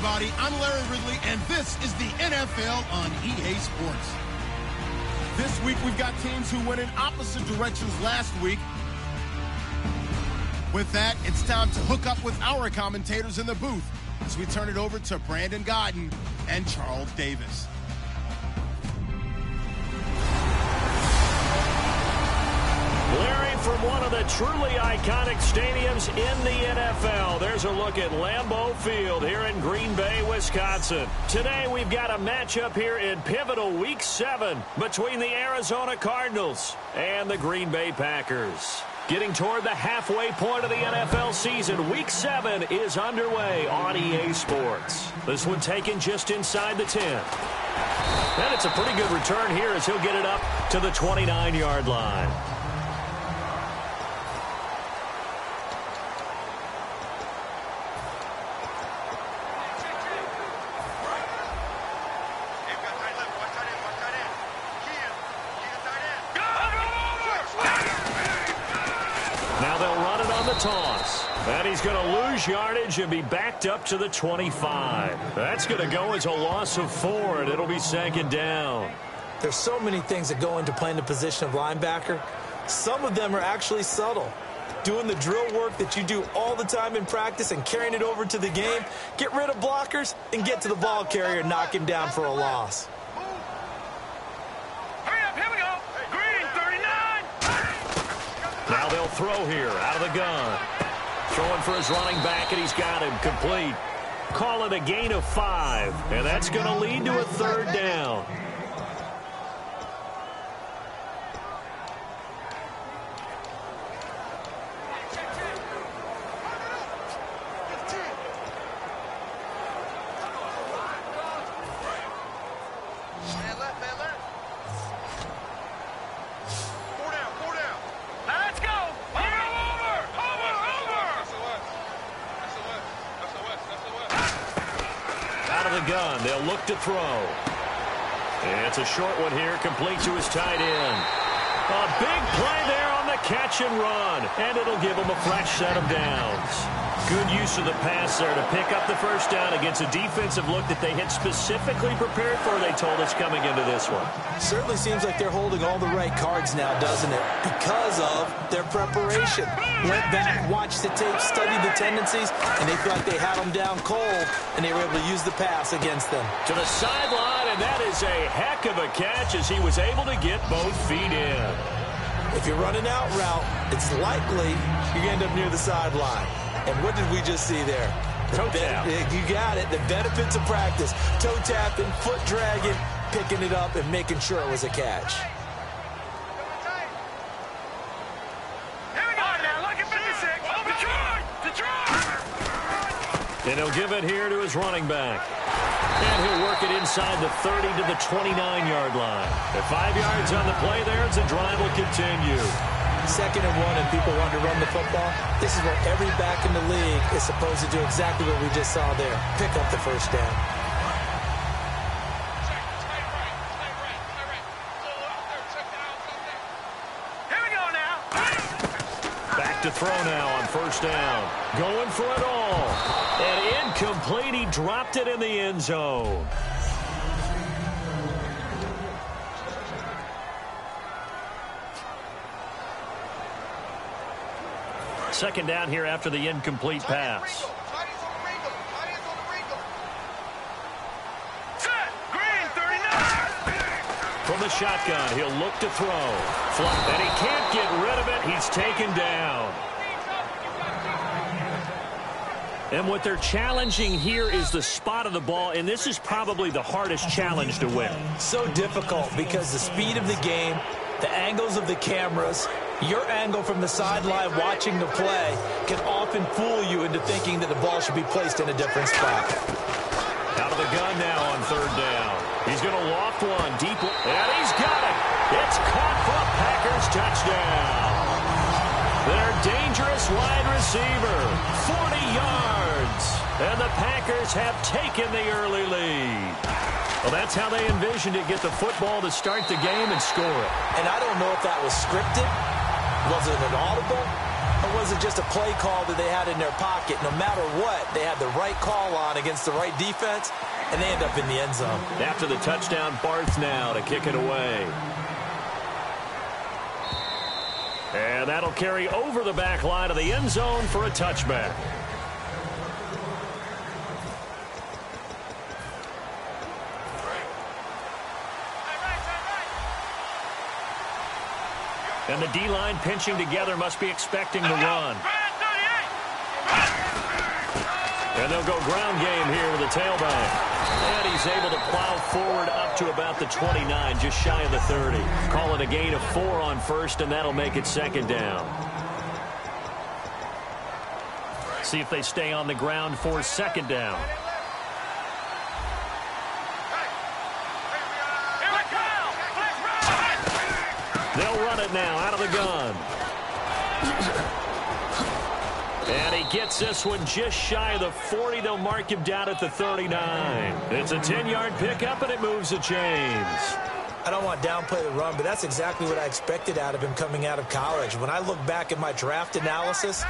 everybody. I'm Larry Ridley, and this is the NFL on EA Sports. This week, we've got teams who went in opposite directions last week. With that, it's time to hook up with our commentators in the booth as we turn it over to Brandon Godden and Charles Davis. Larry, from one of the truly iconic stadiums in the NFL, there's a look at Lambeau Field here in Green Bay, Wisconsin. Today, we've got a matchup here in pivotal Week 7 between the Arizona Cardinals and the Green Bay Packers. Getting toward the halfway point of the NFL season, Week 7 is underway on EA Sports. This one taken just inside the 10. And it's a pretty good return here as he'll get it up to the 29-yard line. Toss. And he's going to lose yardage and be backed up to the 25. That's going to go as a loss of 4, and it'll be second down. There's so many things that go into playing the position of linebacker. Some of them are actually subtle. Doing the drill work that you do all the time in practice and carrying it over to the game. Get rid of blockers and get to the ball carrier and knock him down for a loss. Hurry up, here we go. Green, 39. Now they'll throw here out of the gun. Throwing for his running back, and he's got him complete. Call it a gain of 5, and that's going to lead to a third down. Gun. They'll look to throw. And it's a short one here, complete to his tight end. A big play there on the catch and run, and it'll give him a fresh set of downs. Good use of the pass there to pick up the first down against a defensive look that they had specifically prepared for, they told us, coming into this one. Certainly seems like they're holding all the right cards now, doesn't it? Because of their preparation. Went back, watched the tape, studied the tendencies, and they feel like they had them down cold, and they were able to use the pass against them. To the sideline, and that is a heck of a catch as he was able to get both feet in. If you're running out route, it's likely you're going to end up near the sideline. And what did we just see there? Toe tap. You got it. The benefits of practice. Toe tapping, foot dragging, picking it up, and making sure it was a catch. And he'll give it here to his running back. And he'll work it inside the 30 to the 29-yard line. At 5 yards on the play there, as the drive will continue. 2nd and 1, and people want to run the football. This is where every back in the league is supposed to do exactly what we just saw there. Pick up the first down. Here we go now. Back to throw now on first down. Going for it all. And incomplete. He dropped it in the end zone. Second down here after the incomplete pass. Set. Green, 39. From the shotgun, he'll look to throw. Flop, and he can't get rid of it. He's taken down. And what they're challenging here is the spot of the ball, and this is probably the hardest challenge to win. So difficult because the speed of the game, the angles of the cameras, your angle from the sideline watching the play can often fool you into thinking that the ball should be placed in a different spot. Out of the gun now on third down. He's going to loft one deep, and he's got it. It's caught for a Packers touchdown. Their dangerous wide receiver, 40 yards. And the Packers have taken the early lead. Well, that's how they envisioned it, get the football to start the game and score it. And I don't know if that was scripted. Was it an audible? It wasn't just a play call that they had in their pocket. No matter what, they had the right call on against the right defense, and they end up in the end zone. After the touchdown, Barth now to kick it away. And that'll carry over the back line of the end zone for a touchback. And the D-line pinching together must be expecting the run. And they'll go ground game here with the tailback. And he's able to plow forward up to about the 29, just shy of the 30. Call it a gain of 4 on first, and that'll make it second down. See if they stay on the ground for second down. They'll run it now out of the gun. And he gets this one just shy of the 40. They'll mark him down at the 39. It's a 10-yard pickup, and it moves the chains. I don't want to downplay the run, but that's exactly what I expected out of him coming out of college. When I look back at my draft analysis,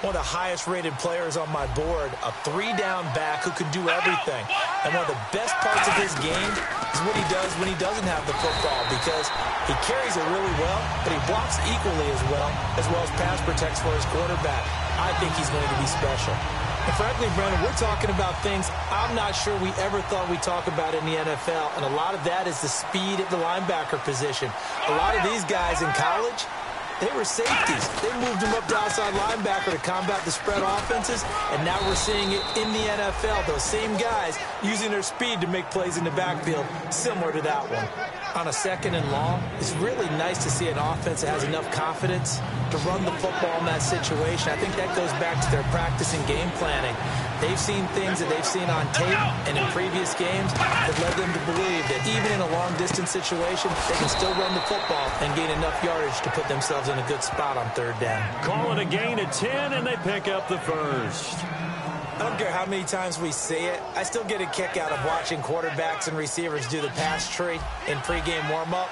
one of the highest-rated players on my board, a 3-down back who can do everything. And one of the best parts of his game is what he does when he doesn't have the football, because he carries it really well, but he blocks equally as well as pass protects for his quarterback. I think he's going to be special. And frankly, Brandon, we're talking about things I'm not sure we ever thought we'd talk about in the NFL, and a lot of that is the speed at the linebacker position. A lot of these guys in college, they were safeties. They moved them up to outside linebacker to combat the spread offenses, and now we're seeing it in the NFL. Those same guys using their speed to make plays in the backfield, similar to that one. On a second and long, it's really nice to see an offense that has enough confidence to run the football in that situation. I think that goes back to their practice and game planning. They've seen things that they've seen on tape and in previous games that led them to believe that even in a long-distance situation, they can still run the football and gain enough yardage to put themselves in a good spot on third down. Call it a gain of 10, and they pick up the first. I don't care how many times we see it. I still get a kick out of watching quarterbacks and receivers do the pass tree in pregame warm-up.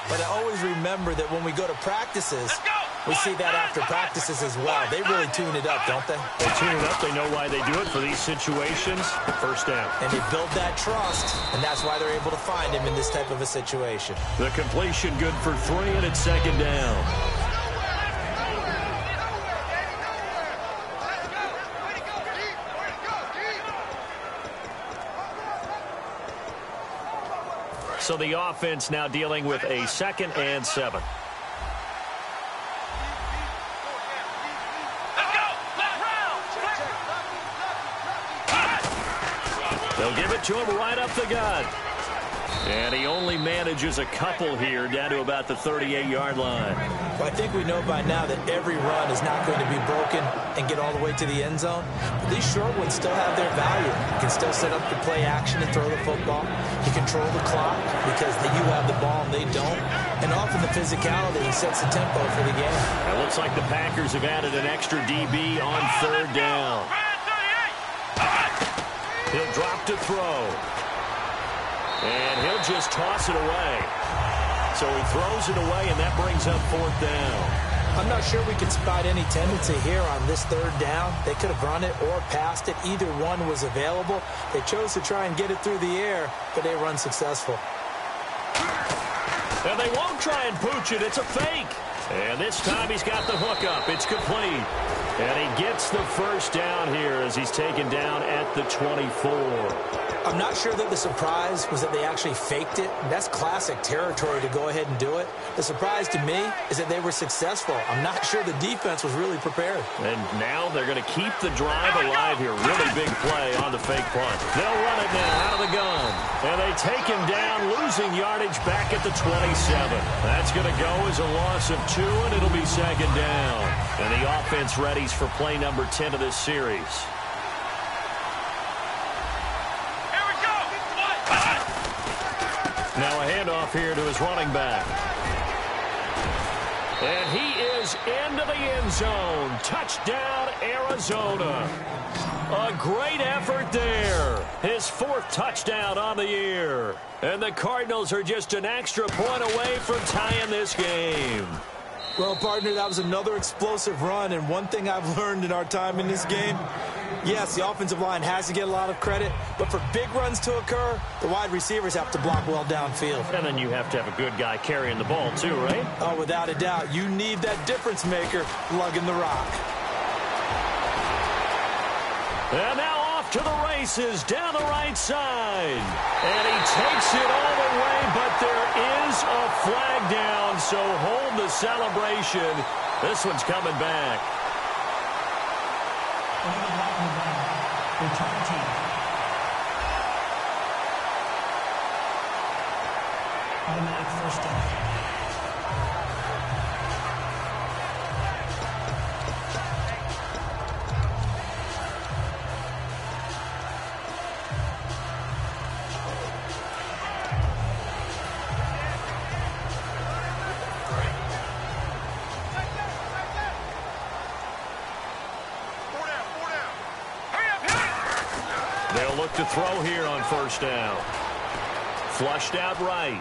But I always remember that when we go to practices, we see that after practices as well. They really tune it up, don't they? They tune it up. They know why they do it for these situations. First down. And they build that trust, and that's why they're able to find him in this type of a situation. The completion good for 3, and it's second down. So the offense now dealing with a 2nd and 7. They'll give it to him right up the gut. And he only manages a couple here down to about the 38-yard line. Well, I think we know by now that every run is not going to be broken and get all the way to the end zone. But these short ones still have their value. You can still set up the play action and throw the football. You control the clock because you have the ball and they don't. And often the physicality sets the tempo for the game. It looks like the Packers have added an extra DB on third down. He'll drop to throw. And he'll just toss it away. So he throws it away, and that brings up 4th down. I'm not sure we can spot any tendency here on this third down. They could have run it or passed it. Either one was available. They chose to try and get it through the air, but they run successful. And they won't try and pooch it. It's a fake. And this time he's got the hook up. It's complete. And he gets the first down here as he's taken down at the 24. I'm not sure that the surprise was that they actually faked it. That's classic territory to go ahead and do it. The surprise to me is that they were successful. I'm not sure the defense was really prepared. And now they're going to keep the drive alive here. Really big play on the fake punt. They'll run it now out of the gun. And they take him down, losing yardage back at the 27. That's going to go as a loss of 2, and it'll be second down. And the offense readies for play number 10 of this series. Now a handoff here to his running back. And he is into the end zone. Touchdown, Arizona. A great effort there. His 4th touchdown on the year. And the Cardinals are just an extra point away from tying this game. Well, partner, that was another explosive run, and one thing I've learned in our time in this game, yes, the offensive line has to get a lot of credit, but for big runs to occur, the wide receivers have to block well downfield. And then you have to have a good guy carrying the ball too, right? Oh, without a doubt. You need that difference maker lugging the rock. And now off to the races down the right side. And he takes it all the way, but there is a flag down, so hold the celebration. This one's coming back. Return team. Automatic first down. They'll look to throw here on first down. Flushed out right.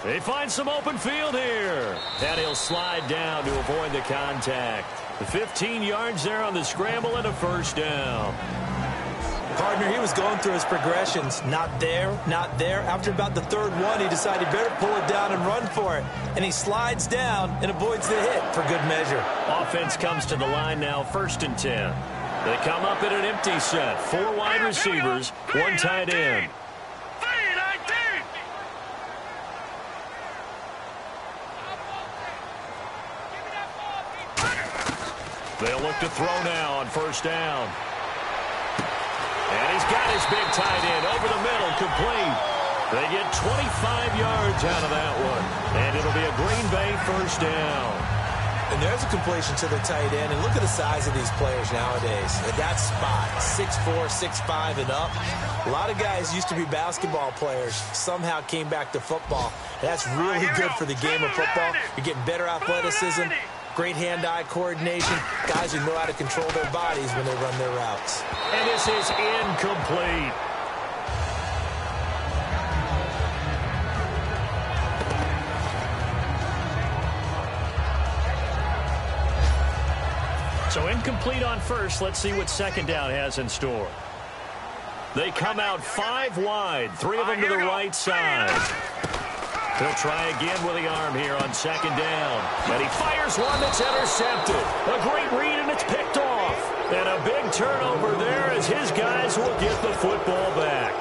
They find some open field here. And he'll slide down to avoid the contact. The 15 yards there on the scramble and a first down. Partner, he was going through his progressions. Not there, not there. After about the third one, he decided he better pull it down and run for it. And he slides down and avoids the hit for good measure. Offense comes to the line now, 1st and 10. They come up in an empty set. 4 wide receivers, 1 tight end. They'll look to throw now on first down. And he's got his big tight end over the middle, complete. They get 25 yards out of that one. And it'll be a Green Bay first down. And there's a completion to the tight end. And look at the size of these players nowadays. At that spot, 6'4", 6'5", and up. A lot of guys used to be basketball players, somehow came back to football. And that's really good for the game of football. You're getting better athleticism, great hand-eye coordination, guys who know how to control their bodies when they run their routes. And this is incomplete. So incomplete on first. Let's see what second down has in store. They come out 5 wide, 3 of them to the right side. He'll try again with the arm here on second down. And he fires one that's intercepted. A great read, and it's picked off. And a big turnover there as his guys will get the football back.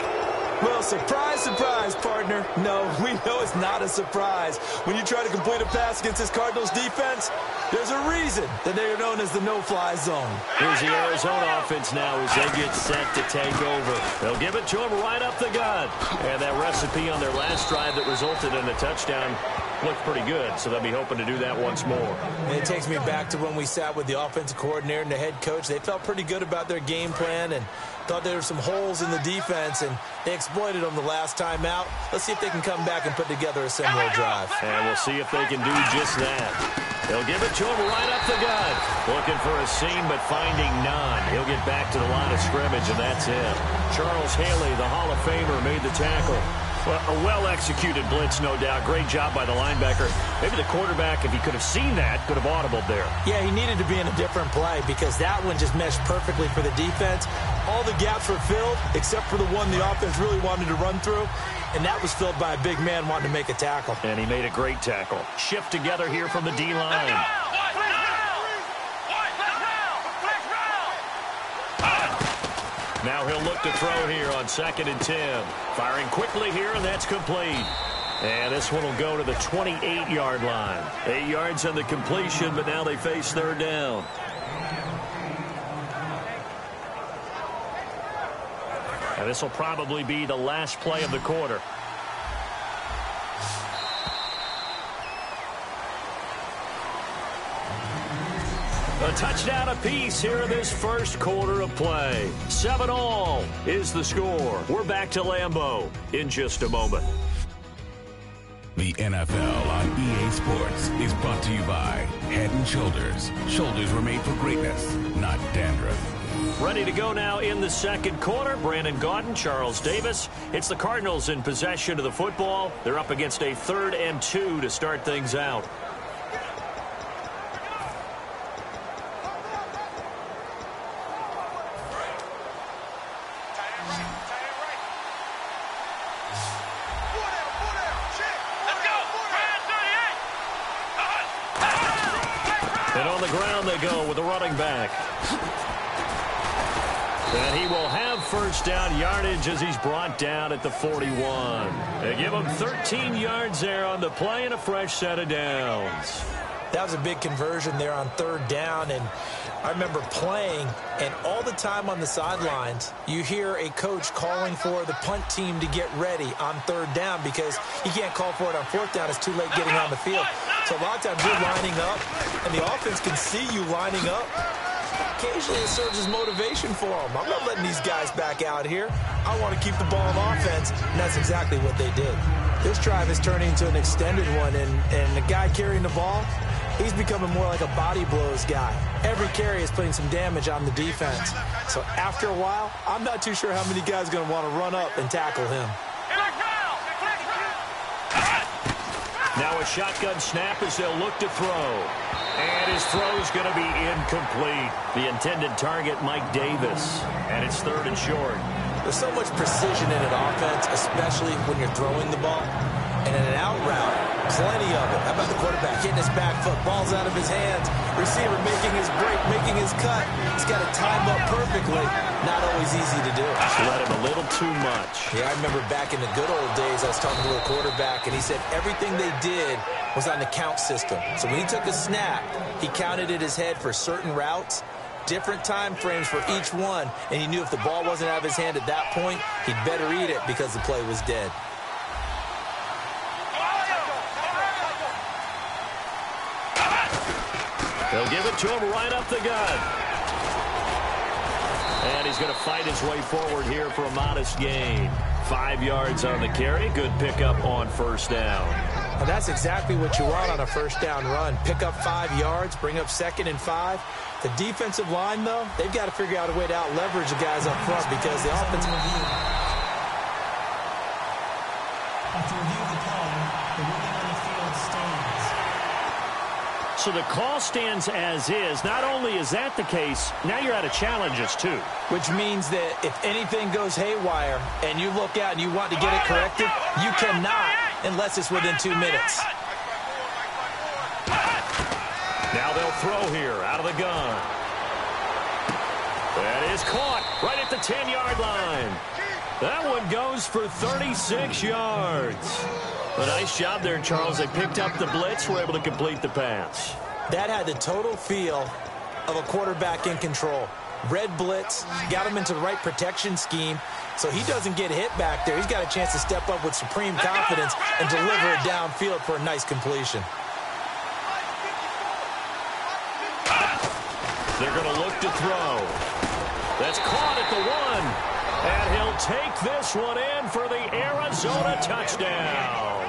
Well, surprise, surprise, partner. No, we know it's not a surprise. When you try to complete a pass against this Cardinals defense, there's a reason that they are known as the no-fly zone. Here's the Arizona offense now as they get set to take over. They'll give it to him right up the gut. And that recipe on their last drive that resulted in a touchdown looked pretty good, so they'll be hoping to do that once more. And it takes me back to when we sat with the offensive coordinator and the head coach. They felt pretty good about their game plan and thought there were some holes in the defense, and they exploited them the last time out. Let's see if they can come back and put together a similar drive. And we'll see if they can do just that. They'll give it to him right up the gut. Looking for a seam, but finding none. He'll get back to the line of scrimmage, and that's it. Charles Haley, the Hall of Famer, made the tackle. Well, a well-executed blitz, no doubt. Great job by the linebacker. Maybe the quarterback, if he could have seen that, could have audibled there. Yeah, he needed to be in a different play because that one just meshed perfectly for the defense. All the gaps were filled except for the one the offense really wanted to run through, and that was filled by a big man wanting to make a tackle. And he made a great tackle. Shift together here from the D-line. Now he'll look to throw here on 2nd and 10. Firing quickly here, and that's complete. And this one will go to the 28-yard line. 8 yards on the completion, but now they face 3rd down. And this will probably be the last play of the quarter. A touchdown apiece here in this first quarter of play. 7-all is the score. We're back to Lambeau in just a moment. The NFL on EA Sports is brought to you by Head & Shoulders. Shoulders were made for greatness, not dandruff. Ready to go now in the second quarter. Brandon Gaudin, Charles Davis. It's the Cardinals in possession of the football. They're up against a 3rd and 2 to start things out. And on the ground they go with the running back. And he will have first down yardage as he's brought down at the 41. They give him 13 yards there on the play and a fresh set of downs. That was a big conversion there on third down, and I remember playing, and all the time on the sidelines, you hear a coach calling for the punt team to get ready on third down because he can't call for it on fourth down. It's too late getting on the field. So a lot of times you're lining up, and the offense can see you lining up. Occasionally it serves as motivation for them. I'm not letting these guys back out here. I want to keep the ball on offense, and that's exactly what they did. This drive is turning into an extended one, and the guy carrying the ball, he's becoming more like a body blows guy. Every carry is putting some damage on the defense. So after a while, I'm not too sure how many guys are going to want to run up and tackle him. Now a shotgun snap as they'll look to throw. And his throw is going to be incomplete. The intended target, Mike Davis. And it's third and short. There's so much precision in an offense, especially when you're throwing the ball. And in an out route, plenty of it. How about the quarterback hitting his back foot, ball's out of his hands, receiver making his break, making his cut. He's got to time up perfectly. Not always easy to do. Let him a little too much. Yeah, I remember back in the good old days, I was talking to a quarterback, and he said everything they did was on the count system. So when he took a snap, he counted in his head for certain routes, different time frames for each one, and he knew if the ball wasn't out of his hand at that point, he'd better eat it because the play was dead. They'll give it to him right up the gut. And he's going to fight his way forward here for a modest gain. 5 yards on the carry. Good pickup on first down. Well, that's exactly what you want on a first down run. Pick up 5 yards, bring up 2nd and 5. The defensive line, though, they've got to figure out a way to out-leverage the guys up front because the offensive... After review of the play, the ruling on the field stands. So the call stands as is. Not only is that the case, now you're out of challenges, too. Which means that if anything goes haywire and you look out and you want to get it corrected, you cannot unless it's within 2 minutes. Now they'll throw here out of the gun. That is caught right at the 10-yard line. That one goes for 36 yards. A nice job there, Charles. They picked up the blitz, were able to complete the pass. That had the total feel of a quarterback in control. Red blitz, got him into the right protection scheme, so he doesn't get hit back there. He's got a chance to step up with supreme confidence and deliver it downfield for a nice completion. They're going to look to throw. That's caught at the 1. And he'll take this one in for the Arizona touchdown.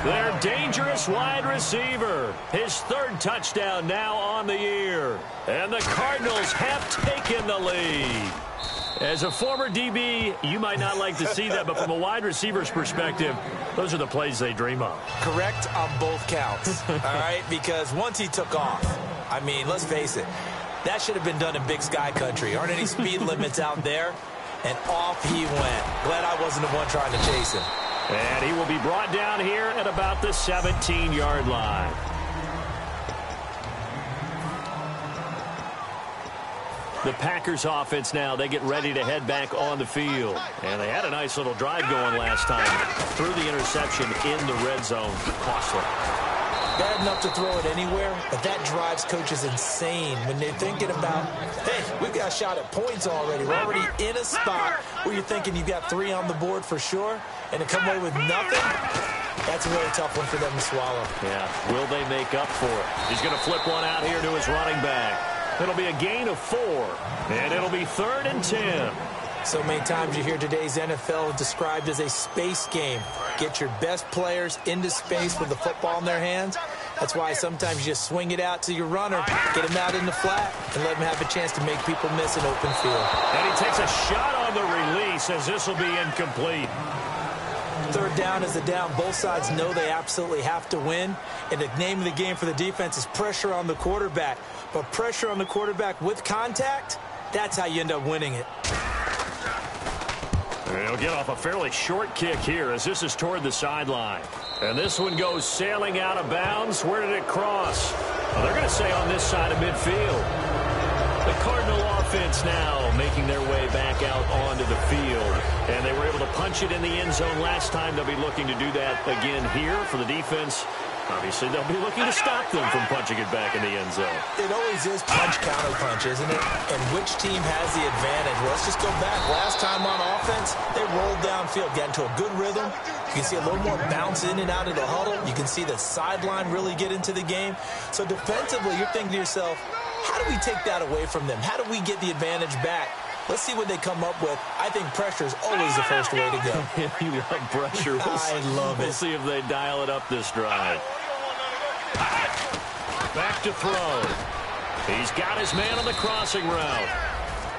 Their dangerous wide receiver. His 3rd touchdown now on the year. And the Cardinals have taken the lead. As a former DB, you might not like to see that, but from a wide receiver's perspective, those are the plays they dream of. Correct on both counts, all right? Because once he took off, I mean, let's face it, that should have been done in Big Sky Country. Aren't any speed limits out there? And off he went. Glad I wasn't the one trying to chase him. And he will be brought down here at about the 17-yard line. The Packers offense now, they get ready to head back on the field. And they had a nice little drive going last time. Threw the interception in the red zone. Costly. Bad enough to throw it anywhere, but that drives coaches insane when they're thinking about, hey, we've got a shot at points already. We're already in a spot where you're thinking you've got 3 on the board for sure, and to come away with nothing, that's a really tough one for them to swallow. Yeah, will they make up for it? He's going to flip one out here to his running back. It'll be a gain of 4, and it'll be 3rd and 10. So many times you hear today's NFL described as a space game. Get your best players into space with the football in their hands. That's why sometimes you just swing it out to your runner, get him out in the flat, and let him have a chance to make people miss an open field. And he takes a shot on the release as this will be incomplete. 3rd down is the down. Both sides know they absolutely have to win. And the name of the game for the defense is pressure on the quarterback. But pressure on the quarterback with contact, that's how you end up winning it. He'll get off a fairly short kick here as this is toward the sideline. And this one goes sailing out of bounds. Where did it cross? Well, they're going to say on this side of midfield. The Cardinal offense now making their way back out onto the field. And they were able to punch it in the end zone last time. They'll be looking to do that again here for the defense. Obviously, they'll be looking to stop them from punching it back in the end zone. It always is punch-counter-punch, isn't it? And which team has the advantage? Well, let's just go back. Last time on offense, they rolled downfield, got into a good rhythm. You can see a little more bounce in and out of the huddle. You can see the sideline really get into the game. So defensively, you're thinking to yourself, how do we take that away from them? How do we get the advantage back? Let's see what they come up with. I think pressure is always the first way to go. You love pressure. I love it. We'll see if they dial it up this drive. Back to throw. He's got his man on the crossing route.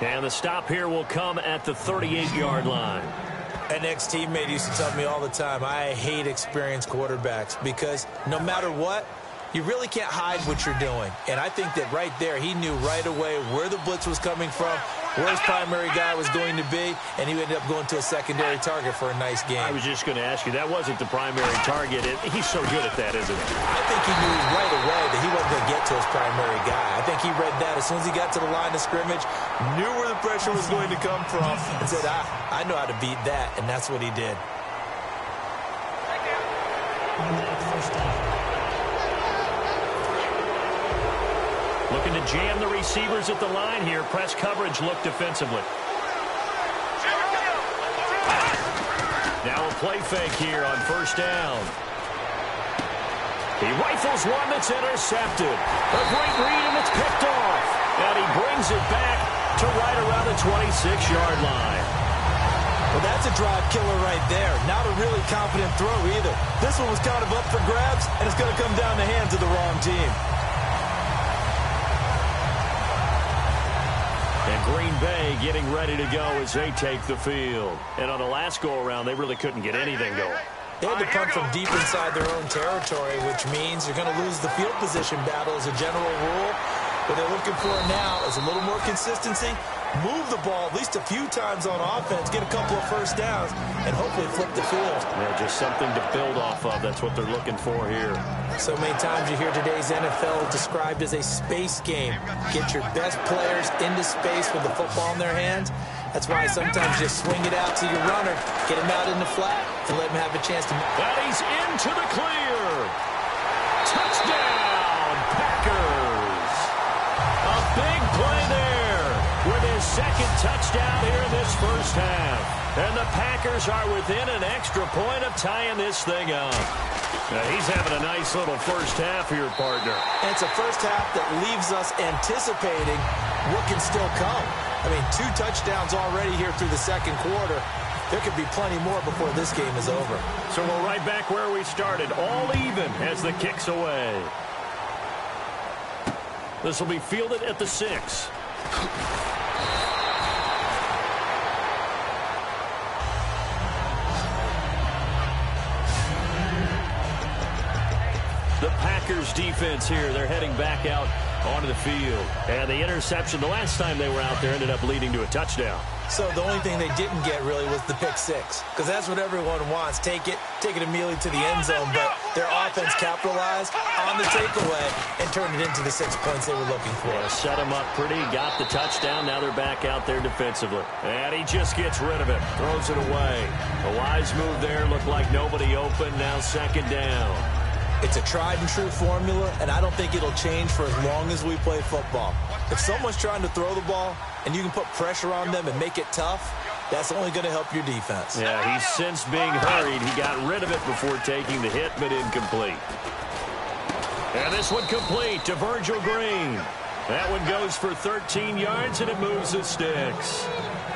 And the stop here will come at the 38-yard line. An ex-teammate used to tell me all the time, I hate experienced quarterbacks because no matter what, you really can't hide what you're doing. And I think that right there, he knew right away where the blitz was coming from, where his primary guy was going to be, and he ended up going to a secondary target for a nice game. I was just going to ask you, that wasn't the primary target. He's so good at that, isn't he? I think he knew right away that he wasn't going to get to his primary guy. I think he read that as soon as he got to the line of scrimmage, knew where the pressure was going to come from, and said, I know how to beat that, and that's what he did. First down. Looking to jam the receivers at the line here. Press coverage look defensively. Now a play fake here on first down. He rifles one that's intercepted. A great read, and it's picked off. And he brings it back to right around the 26-yard line. Well, that's a drive killer right there. Not a really confident throw either. This one was kind of up for grabs, and it's going to come down the hands of the wrong team. And Green Bay getting ready to go as they take the field. And on the last go-around, they really couldn't get anything going. They had to punt from deep inside their own territory, which means you're going to lose the field position battle as a general rule. What they're looking for now is a little more consistency, move the ball at least a few times on offense, get a couple of first downs, and hopefully flip the field. Yeah, just something to build off of. That's what they're looking for here. So many times you hear today's NFL described as a space game. Get your best players into space with the football in their hands. That's why sometimes you swing it out to your runner, get him out in the flat, and let him have a chance to... And he's into the clear. Touchdown, Packers. A big play there with his second touchdown here in this first half. And the Packers are within an extra point of tying this thing up. Now, he's having a nice little first half here, partner. And it's a first half that leaves us anticipating what can still come. I mean, 2 touchdowns already here through the second quarter. There could be plenty more before this game is over. So we're right back where we started, all even as the kick's away. This will be fielded at the 6. The Packers defense here, they're heading back out onto the field. And the interception the last time they were out there ended up leading to a touchdown. So the only thing they didn't get really was the pick 6, because that's what everyone wants. Take it immediately to the end zone, but their offense capitalized on the takeaway and turned it into the 6 points they were looking for. Yeah, set them up pretty, got the touchdown. Now they're back out there defensively. And he just gets rid of it, throws it away. A wise move there, looked like nobody open. Now second down. It's a tried-and-true formula, and I don't think it'll change for as long as we play football. If someone's trying to throw the ball and you can put pressure on them and make it tough, that's only going to help your defense. Yeah, he's since being hurried. He got rid of it before taking the hit, but incomplete. And this one complete to Virgil Green. That one goes for 13 yards, and it moves the sticks.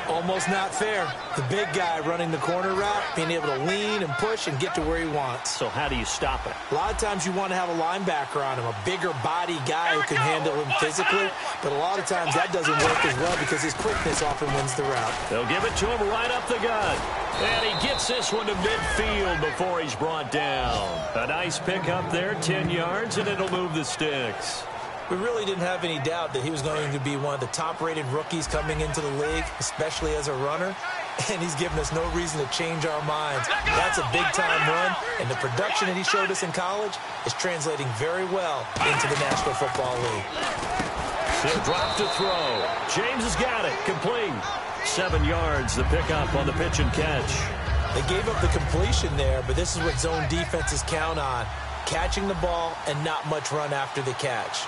Almost not fair. The big guy running the corner route, being able to lean and push and get to where he wants. So how do you stop it? A lot of times you want to have a linebacker on him, a bigger body guy who can handle him physically, but a lot of times that doesn't work as well because his quickness often wins the route. They'll give it to him right up the gut. And he gets this one to midfield before he's brought down. A nice pick up there, 10 yards, and it'll move the sticks. We really didn't have any doubt that he was going to be one of the top-rated rookies coming into the league, especially as a runner. And he's given us no reason to change our minds. That's a big-time run, and the production that he showed us in college is translating very well into the National Football League. He'll drop to throw. James has got it. Complete. 7 yards, the pickup on the pitch and catch. They gave up the completion there, but this is what zone defenses count on. Catching the ball and not much run after the catch.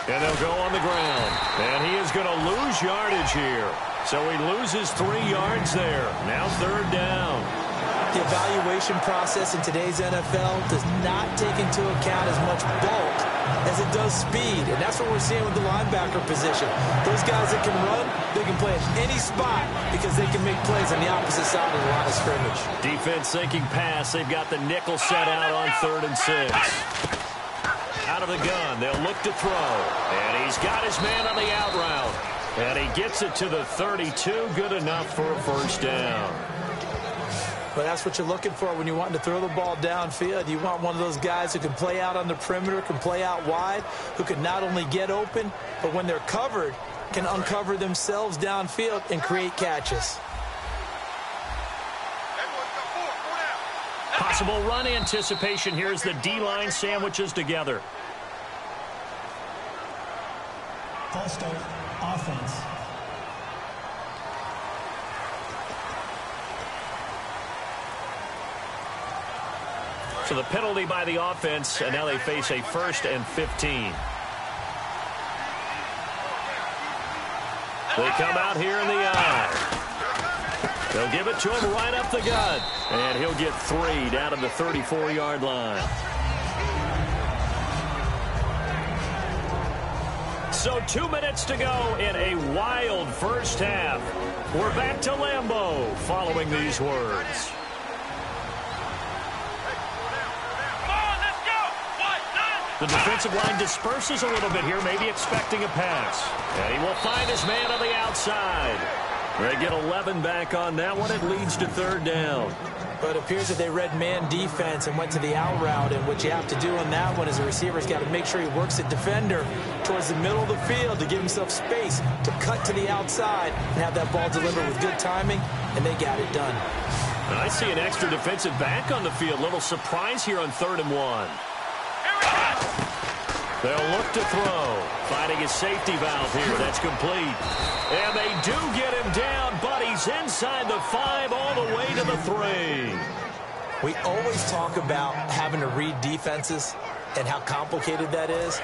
And they'll go on the ground. And he is going to lose yardage here. So he loses 3 yards there. Now 3rd down. The evaluation process in today's NFL does not take into account as much bulk as it does speed. And that's what we're seeing with the linebacker position. Those guys that can run, they can play at any spot because they can make plays on the opposite side of the line of scrimmage. Defense thinking pass. They've got the nickel set out on 3rd and 6. Out of the gun, they'll look to throw. And he's got his man on the out route. And he gets it to the 32. Good enough for a 1st down. But that's what you're looking for when you want to throw the ball downfield. You want one of those guys who can play out on the perimeter, can play out wide, who can not only get open, but when they're covered, can uncover themselves downfield and create catches. Possible run anticipation here as the D-line sandwiches together. False start, offense. So the penalty by the offense, and now they face a 1st and 15. They come out here in the eye. They'll give it to him right up the gut. And he'll get 3 down to the 34-yard line. So 2 minutes to go in a wild first half. We're back to Lambeau following these words. The defensive line disperses a little bit here, maybe expecting a pass. And he will find his man on the outside. They get 11 back on that one. It leads to 3rd down. But it appears that they read man defense and went to the out route. And what you have to do on that one is the receiver's got to make sure he works the defender towards the middle of the field to give himself space to cut to the outside and have that ball delivered with good timing, and they got it done. I see an extra defensive back on the field. Little surprise here on 3rd and 1. They'll look to throw. Finding his safety valve here. That's complete. And they do get him down, but he's inside the 5 all the way to the 3. We always talk about having to read defenses and how complicated that is.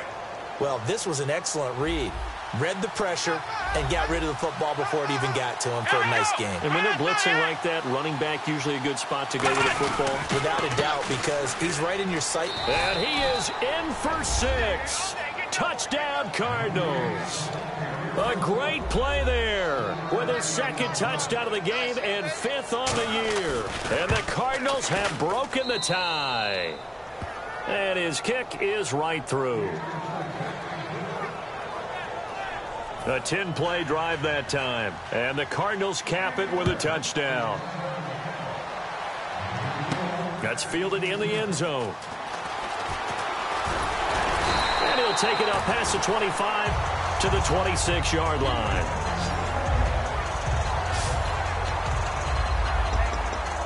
Well, this was an excellent read. Read the pressure and got rid of the football before it even got to him for a nice game. And when they're blitzing like that, running back usually a good spot to go with the football. Without a doubt, because he's right in your sight. And he is in for 6. Touchdown, Cardinals. A great play there with his 2nd touchdown of the game and 5th on the year. And the Cardinals have broken the tie. And his kick is right through. A 10-play drive that time. And the Cardinals cap it with a touchdown. That's fielded in the end zone. And he'll take it up past the 25 to the 26-yard line.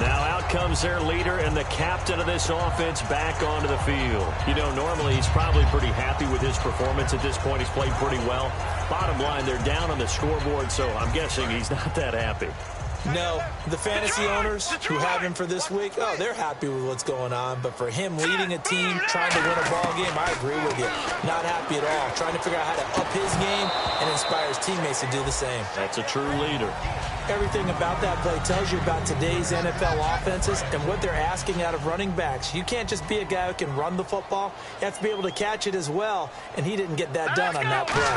Now out comes their leader and the captain of this offense back onto the field. You know, normally he's probably pretty happy with his performance at this point. He's played pretty well. Bottom line, they're down on the scoreboard, so I'm guessing he's not that happy. No, the fantasy owners who have him for this week, oh, they're happy with what's going on. But for him leading a team, trying to win a ball game, I agree with you. Not happy at all. Trying to figure out how to up his game and inspire his teammates to do the same. That's a true leader. Everything about that play tells you about today's NFL offenses and what they're asking out of running backs. You can't just be a guy who can run the football. You have to be able to catch it as well, and he didn't get that done on that play.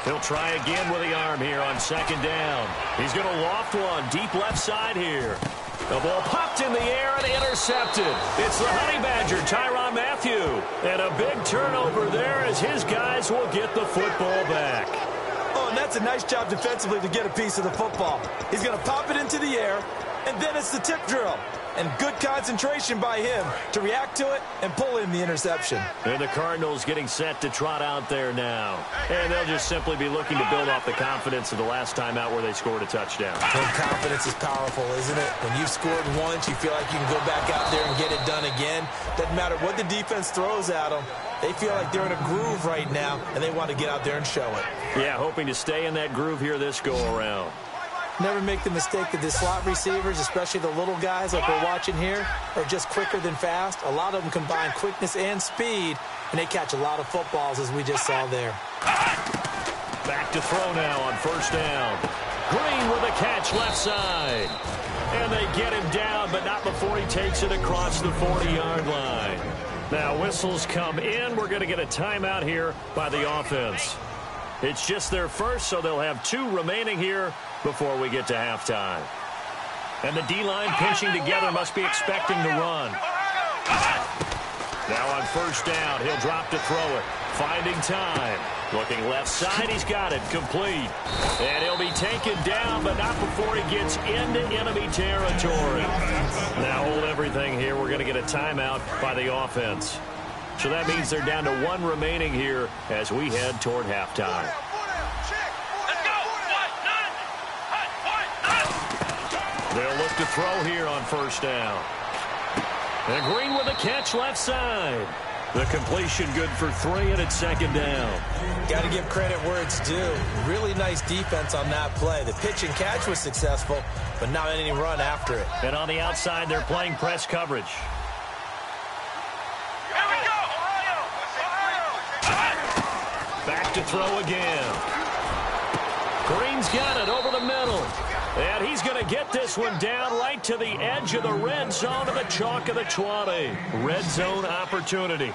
He'll try again with the arm here on 2nd down. He's going to loft one deep left side here. The ball popped in the air and intercepted. It's the Honey Badger, Tyrann Mathieu. And a big turnover there as his guys will get the football back. Oh, and that's a nice job defensively to get a piece of the football. He's going to pop it into the air, and then it's the tip drill. and good concentration by him to react to it and pull in the interception. And the Cardinals getting set to trot out there now. And they'll just simply be looking to build off the confidence of the last time out where they scored a touchdown. And confidence is powerful, isn't it? When you've scored once, you feel like you can go back out there and get it done again. Doesn't matter what the defense throws at them. They feel like they're in a groove right now, and they want to get out there and show it. Yeah, hoping to stay in that groove here this go-around. Never make the mistake that the slot receivers, especially the little guys like we're watching here, are just quicker than fast. A lot of them combine quickness and speed, and they catch a lot of footballs, as we just saw there. Back to throw now on first down. Green with a catch left side. And they get him down, but not before he takes it across the 40-yard line. Now whistles come in. We're going to get a timeout here by the offense. It's just their first, so they'll have 2 remaining here before we get to halftime. And the D-line pinching together, must be expecting the run. Now on first down, he'll drop to throw it. Finding time. Looking left side, he's got it. Complete. And he'll be taken down, but not before he gets into enemy territory. Now hold everything here. We're going to get a timeout by the offense. So that means they're down to 1 remaining here as we head toward halftime. They'll look to throw here on first down. And Green with a catch left side. The completion good for 3, and it's second down. Got to give credit where it's due. Really nice defense on that play. The pitch and catch was successful, but not any run after it. And on the outside, they're playing press coverage. Back to throw again. Green's got it over the middle. And he's going to get this one down right to the edge of the red zone of the chalk of the 20. Red zone opportunity.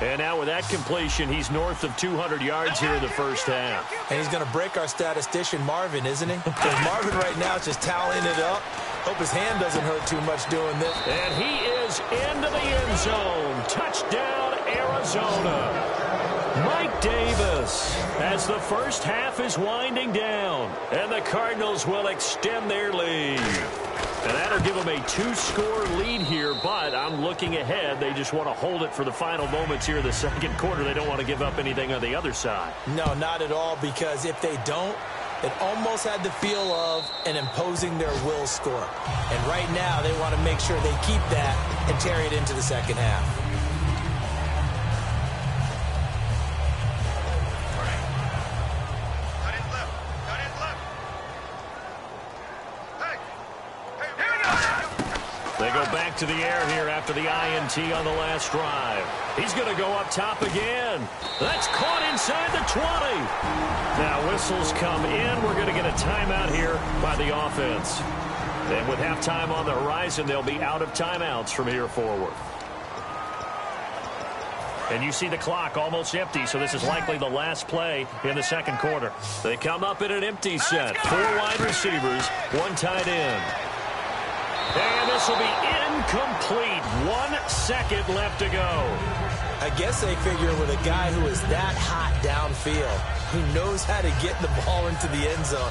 And now with that completion, he's north of 200 yards here in the first half. And he's going to break our statistician Marvin, isn't he? Because Marvin right now is just toweling it up. Hope his hand doesn't hurt too much doing this. And he is into the end zone. Touchdown, Arizona. Mike Davis, as the first half is winding down, and the Cardinals will extend their lead. And that'll give them a 2-score lead here, but I'm looking ahead. They just want to hold it for the final moments here in the second quarter. They don't want to give up anything on the other side. No, not at all, because if they don't, it almost had the feel of an imposing their will score. And right now, they want to make sure they keep that and carry it into the second half. They go back to the air here after the INT on the last drive. He's going to go up top again. That's caught inside the 20. Now whistles come in. We're going to get a timeout here by the offense. And with halftime on the horizon, they'll be out of timeouts from here forward. And you see the clock almost empty, so this is likely the last play in the second quarter. They come up in an empty set. 4 wide receivers, 1 tight end. And this will be incomplete. 1 second left to go. I guess they figure with a guy who is that hot downfield, who knows how to get the ball into the end zone,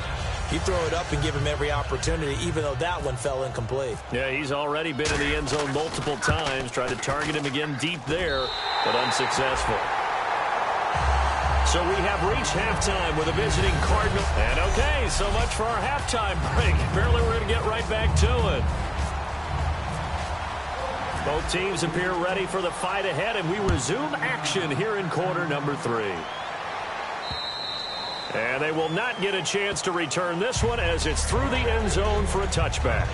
you throw it up and give him every opportunity, even though that one fell incomplete. Yeah, he's already been in the end zone multiple times. Tried to target him again deep there, but unsuccessful. So we have reached halftime with a visiting Cardinal. And okay, so much for our halftime break. Apparently we're going to get right back to it. Both teams appear ready for the fight ahead, and we resume action here in quarter number 3. And they will not get a chance to return this one as it's through the end zone for a touchback.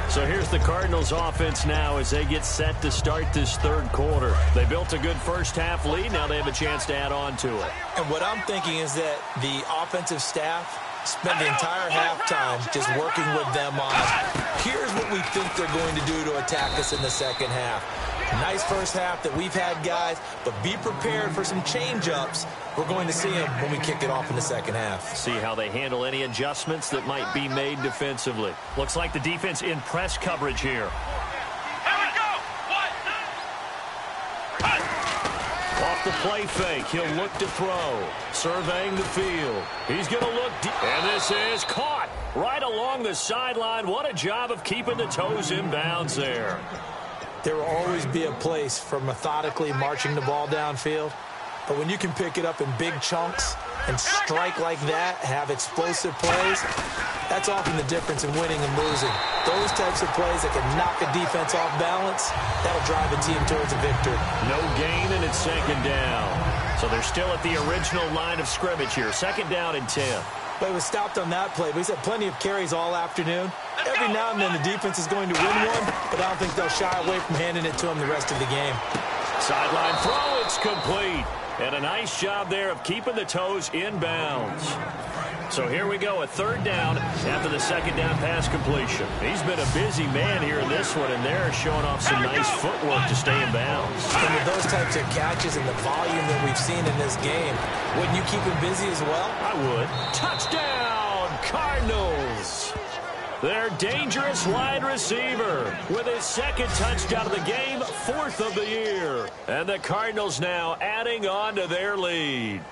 So here's the Cardinals offense now as they get set to start this third quarter. They built a good first half lead. Now they have a chance to add on to it. And what I'm thinking is that the offensive staff spend the entire halftime just working with them on, here's what we think they're going to do to attack us in the second half. Nice first half that we've had, guys, but be prepared for some change-ups. We're going to see them when we kick it off in the second half. See how they handle any adjustments that might be made defensively. Looks like the defense in press coverage here. Here we go. Off the play fake, he'll look to throw. Surveying the field. He's going to look deep. And this is caught. right along the sideline. What a job of keeping the toes in bounds there. There will always be a place for methodically marching the ball downfield. But when you can pick it up in big chunks and strike like that, have explosive plays, that's often the difference in winning and losing. Those types of plays that can knock a defense off balance, that'll drive a team towards a victory. No gain, and it's second down. So they're still at the original line of scrimmage here. Second down and 10. But he was stopped on that play. But he's had plenty of carries all afternoon. Every now and then the defense is going to win one, but I don't think they'll shy away from handing it to him the rest of the game. Sideline throw, it's complete. And a nice job there of keeping the toes in bounds. So here we go, a third down after the second down pass completion. He's been a busy man here in this one, and they're showing off some nice footwork to stay in bounds. And with those types of catches and the volume that we've seen in this game, wouldn't you keep him busy as well? I would. Touchdown, Cardinals! Their dangerous wide receiver with his second touchdown of the game, fourth of the year. And the Cardinals now adding on to their lead.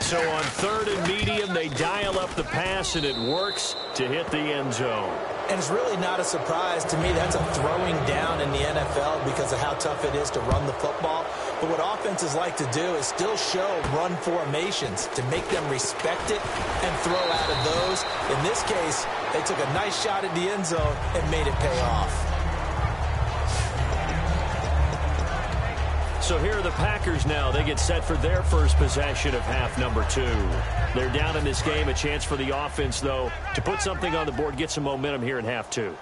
So on third and medium, they dial up the pass, and it works to hit the end zone. And it's really not a surprise to me. That's a throwing down in the NFL because of how tough it is to run the football. But what offenses like to do is still show run formations to make them respect it and throw out of those. In this case, they took a nice shot at the end zone and made it pay off. So here are the Packers now. They get set for their first possession of half number 2. They're down in this game. A chance for the offense, though, to put something on the board, get some momentum here in half 2.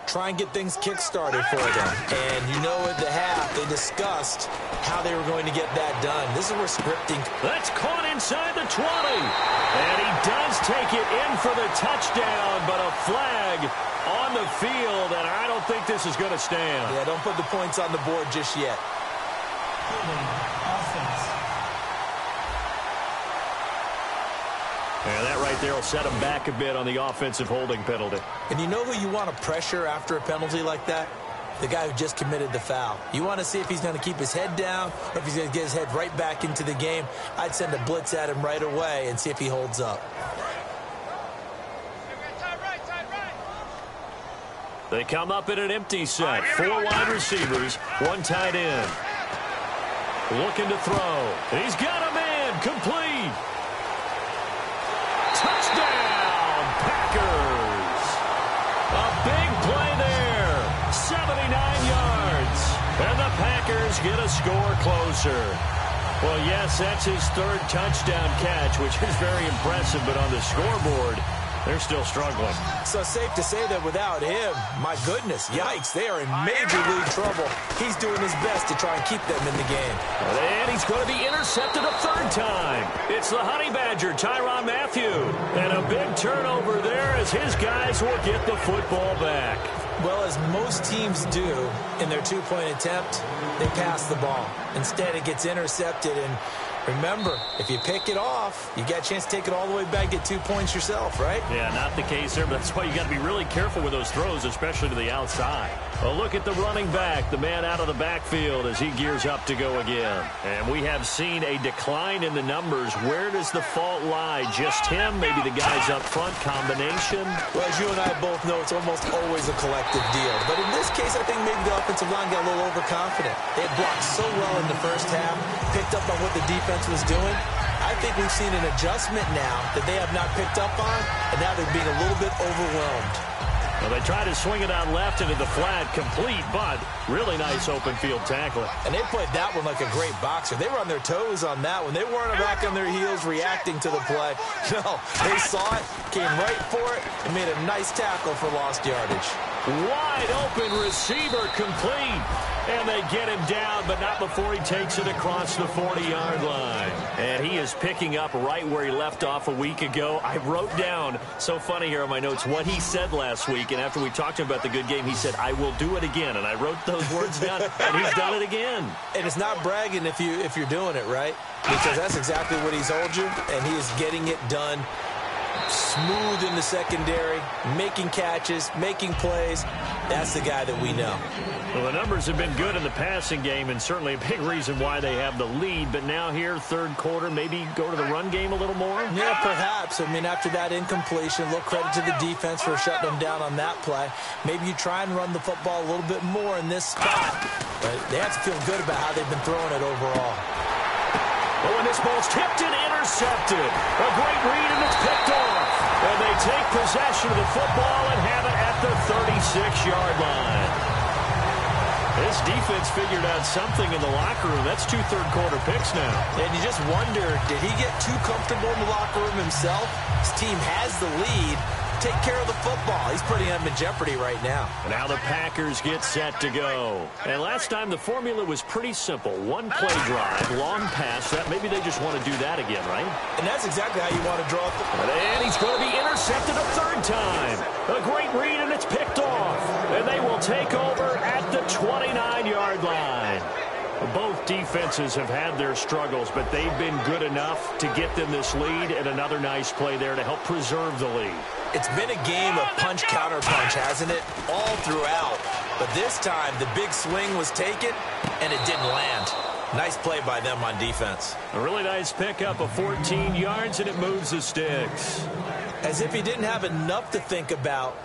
Try and get things kick-started for them. And you know at the half, they discussed how they were going to get that done. This is where scripting... That's caught inside the 20. And he does take it in for the touchdown, but a flag on the field, and I don't think this is going to stand. Yeah, don't put the points on the board just yet. Offense. And that right there will set him back a bit on the offensive holding penalty. And you know who you want to pressure after a penalty like that? The guy who just committed the foul. You want to see if he's going to keep his head down or if he's going to get his head right back into the game. I'd send a blitz at him right away and see if he holds up. They come up in an empty set. 4 wide receivers, 1 tight end. Looking to throw. He's got a man. Complete. Touchdown, Packers. A big play there. 79 yards. And the Packers get a score closer. Well, yes, that's his third touchdown catch, which is very impressive. But on the scoreboard, they're still struggling. So safe to say that without him, my goodness, yikes, they are in major league trouble. He's doing his best to try and keep them in the game. And he's going to be intercepted a third time. It's the Honey Badger, Tyrann Mathieu. And a big turnover there as his guys will get the football back. Well, as most teams do in their 2-point attempt, they pass the ball. Instead, it gets intercepted, and remember, if you pick it off, you got a chance to take it all the way back, get 2 points yourself, right? Yeah, not the case there, but that's why you got to be really careful with those throws, especially to the outside. A look at the running back, the man out of the backfield as he gears up to go again. And we have seen a decline in the numbers. Where does the fault lie? Just him? Maybe the guys up front? Combination? Well, as you and I both know, it's almost always a collective deal. But in this case, I think maybe the offensive line got a little overconfident. They had blocked so well in the first half, picked up on what the defense was doing. I think we've seen an adjustment now that they have not picked up on, and now they're being a little bit overwhelmed. Well, they try to swing it out left into the flat, complete, but really nice open field tackling. And they played that one like a great boxer. They were on their toes on that one. They weren't back on their heels reacting to the play. No, they saw it, came right for it, and made a nice tackle for lost yardage. Wide open receiver, complete. And they get him down, but not before he takes it across the 40-yard line. And he is picking up right where he left off a week ago. I wrote down, so funny here on my notes, what he said last week. And after we talked to him about the good game, he said, I will do it again. And I wrote those words down, and he's done it again. And it's not bragging if you're doing it, right? Because that's exactly what he's told you, and he is getting it done Smooth in the secondary, making catches, making plays. That's the guy that we know. Well, the numbers have been good in the passing game, and certainly a big reason why they have the lead. But now here, third quarter, maybe go to the run game a little more? Yeah, perhaps. I mean, after that incompletion, a little credit to the defense for shutting them down on that play. Maybe you try and run the football a little bit more in this spot. But they have to feel good about how they've been throwing it overall. Oh, and this ball's tipped and intercepted. A great read, and it's picked off. And they take possession of the football and have it at the 36-yard line. This defense figured out something in the locker room. That's 2 third-quarter picks now. And you just wonder, did he get too comfortable in the locker room himself? His team has the lead. Take care of the football. He's putting them in jeopardy right now. And now the Packers get set to go. And last time the formula was pretty simple. One play drive, long pass. That maybe they just want to do that again, right? And that's exactly how you want to draw it. And he's going to be intercepted a third time. A great read, and it's picked off. And they will take over at the 29-yard line. Both defenses have had their struggles, but they've been good enough to get them this lead, and another nice play there to help preserve the lead. It's been a game of punch-counter-punch, hasn't it? All throughout. But this time, the big swing was taken, and it didn't land. Nice play by them on defense. A really nice pickup of 14 yards, and it moves the sticks. As if he didn't have enough to think about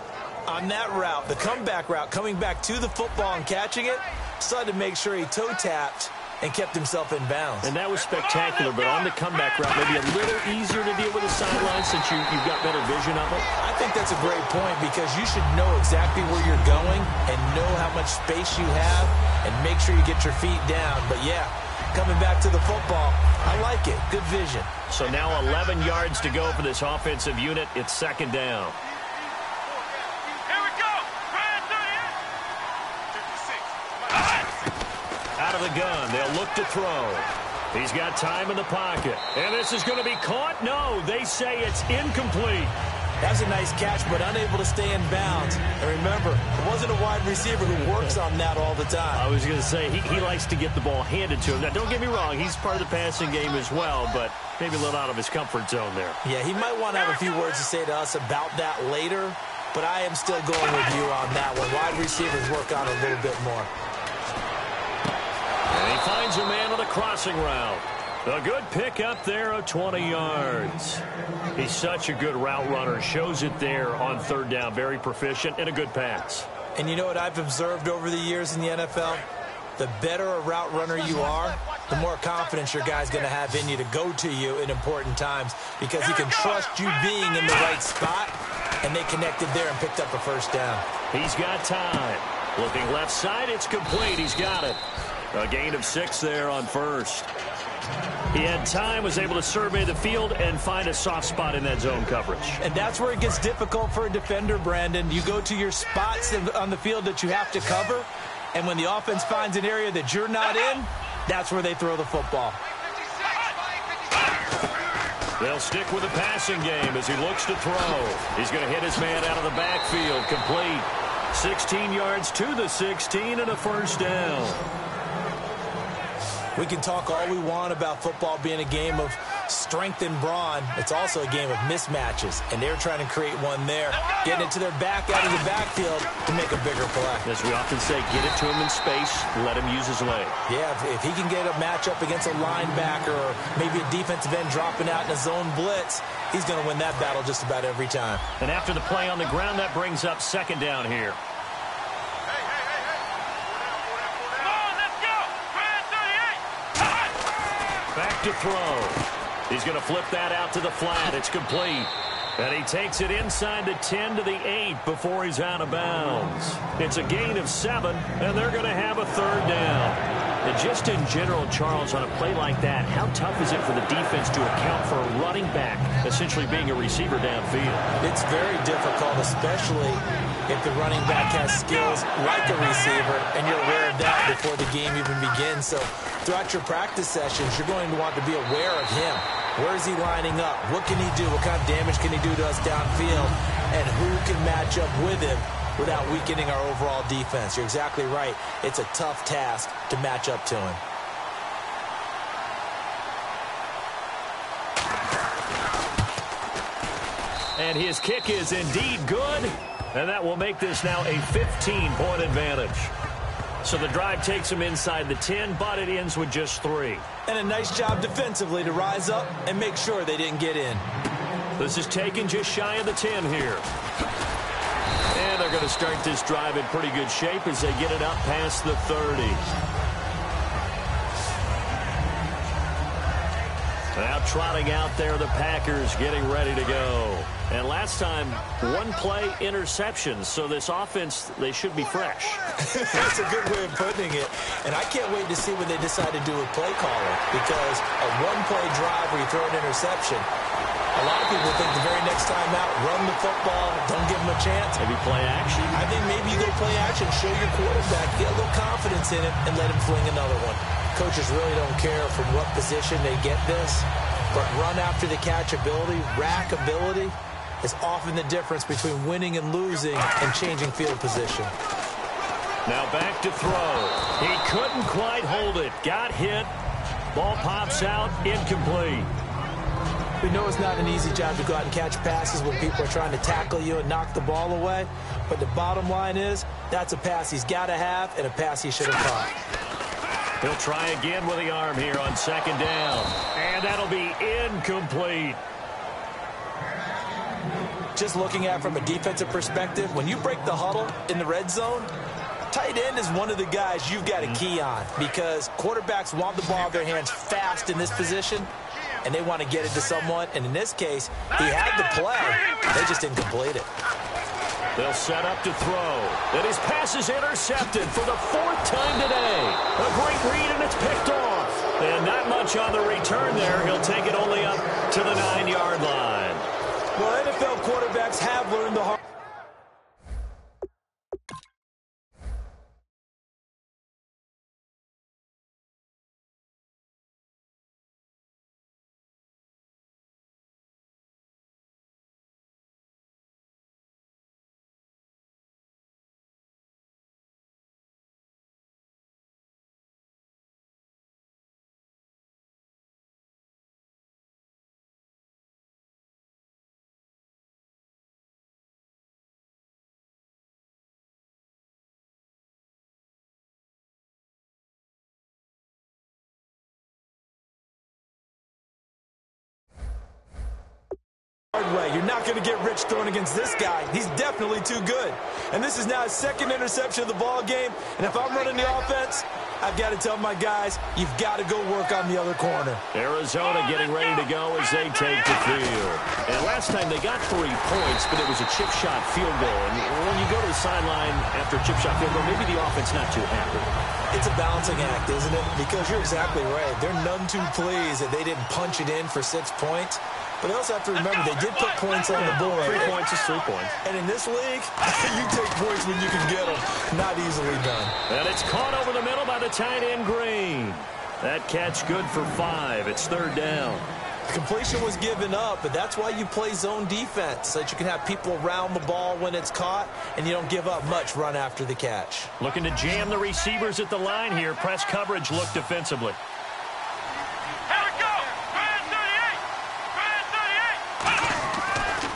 on that route, the comeback route, coming back to the football and catching it, decided to make sure he toe-tapped and kept himself in bounds. And that was spectacular, but on the comeback route, maybe a little easier to deal with the sideline since you've got better vision of it? I think that's a great point because you should know exactly where you're going and know how much space you have and make sure you get your feet down. But, yeah, coming back to the football, I like it. Good vision. So now 11 yards to go for this offensive unit. It's second down. Out of the gun, they'll look to throw. He's got time in the pocket. And this is going to be caught? No, they say it's incomplete. That's a nice catch, but unable to stay in bounds. And remember, it wasn't a wide receiver who works on that all the time. I was going to say, he likes to get the ball handed to him. Now, don't get me wrong, he's part of the passing game as well, but maybe a little out of his comfort zone there. Yeah, he might want to have a few words to say to us about that later, but I am still going with you on that one. Wide receivers work on it a little bit more. And he finds a man on the crossing route. A good pickup there of 20 yards. He's such a good route runner. Shows it there on third down. Very proficient and a good pass. And you know what I've observed over the years in the NFL? The better a route runner you are, the more confidence your guy's going to have in you to go to you in important times because he can trust you being in the right spot, and they connected there and picked up a first down. He's got time. Looking left side, it's complete. He's got it. A gain of 6 there on first. He had time, was able to survey the field and find a soft spot in that zone coverage. And that's where it gets difficult for a defender, Brandon. You go to your spots on the field that you have to cover, and when the offense finds an area that you're not in, that's where they throw the football. They'll stick with the passing game as he looks to throw. He's going to hit his man out of the backfield. Complete. 16 yards to the 16 and a first down. We can talk all we want about football being a game of strength and brawn. It's also a game of mismatches, and they're trying to create one there, getting it to their back out of the backfield to make a bigger play. As we often say, get it to him in space, let him use his leg. Yeah, if he can get a matchup against a linebacker or maybe a defensive end dropping out in a zone blitz, he's going to win that battle just about every time. And after the play on the ground, that brings up second down here. Back to throw. He's going to flip that out to the flat. It's complete. And he takes it inside the 10 to the 8 before he's out of bounds. It's a gain of 7, and they're going to have a third down. And just in general, Charles, on a play like that, how tough is it for the defense to account for a running back essentially being a receiver downfield? It's very difficult, especially if the running back has skills like a receiver, and you're aware of that before the game even begins. So throughout your practice sessions, you're going to want to be aware of him. Where is he lining up? What can he do? What kind of damage can he do to us downfield? And who can match up with him without weakening our overall defense? You're exactly right. It's a tough task to match up to him. And his kick is indeed good, and that will make this now a 15-point advantage. So the drive takes him inside the 10, but it ends with just 3. And a nice job defensively to rise up and make sure they didn't get in. This is taken just shy of the 10 here. And they're going to start this drive in pretty good shape as they get it up past the 30. Now trotting out there, the Packers getting ready to go. And last time, one-play interceptions. So this offense, they should be fresh. That's a good way of putting it. And I can't wait to see what they decide to do with play calling. Because a one-play drive where you throw an interception, a lot of people think the very next time out, run the football, don't give them a chance. Maybe play action. I think maybe you go play action, show your quarterback, get a little confidence in him, and let him fling another one. Coaches really don't care from what position they get this, but run after the catch ability, rack ability, is often the difference between winning and losing and changing field position. Now back to throw. He couldn't quite hold it. Got hit. Ball pops out, incomplete. We know it's not an easy job to go out and catch passes when people are trying to tackle you and knock the ball away. But the bottom line is, that's a pass he's got to have and a pass he should have caught. He'll try again with the arm here on second down. And that'll be incomplete. Just looking at it from a defensive perspective, when you break the huddle in the red zone, tight end is one of the guys you've got to key on because quarterbacks want the ball in their hands fast in this position, and they want to get it to someone. And in this case, he had the play. They just didn't complete it. They'll set up to throw. And his pass is intercepted for the 4th time today. A great read, and it's picked off. And not much on the return there. He'll take it only up to the 9-yard line. Well, NFL quarterbacks have learned the hard. Way. You're not going to get rich throwing against this guy. He's definitely too good. And this is now his 2nd interception of the ball game. And if I'm running the offense, I've got to tell my guys, you've got to go work on the other corner. Arizona getting ready to go as they take the field. And last time they got 3 points, but it was a chip shot field goal. And when you go to the sideline after a chip shot field goal, maybe the offense not too happy. It's a balancing act, isn't it? Because you're exactly right. They're none too pleased that they didn't punch it in for 6 points. But they also have to remember they did put points on the board. 3 points is 3 points. And in this league, you take points when you can get them. Not easily done. And it's caught over the middle by the tight end Green. That catch good for 5. It's 3rd down. Completion was given up, but that's why you play zone defense, so that you can have people around the ball when it's caught, and you don't give up much run after the catch. Looking to jam the receivers at the line here. Press coverage look defensively.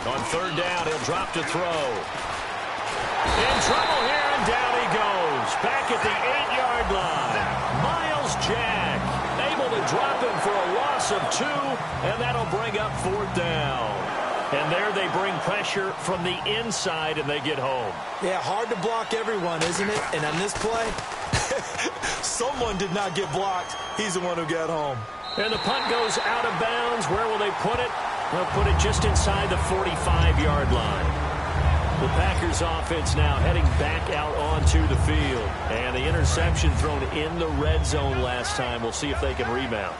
On 3rd down, he'll drop to throw. In trouble here, and down he goes. Back at the 8-yard line. Miles Jack able to drop him for a loss of 2, and that'll bring up 4th down. And there they bring pressure from the inside, and they get home. Yeah, hard to block everyone, isn't it? And on this play, someone did not get blocked. He's the one who got home. And the punt goes out of bounds. Where will they put it? They'll put it just inside the 45-yard line. The Packers offense now heading back out onto the field. And the interception thrown in the red zone last time. We'll see if they can rebound.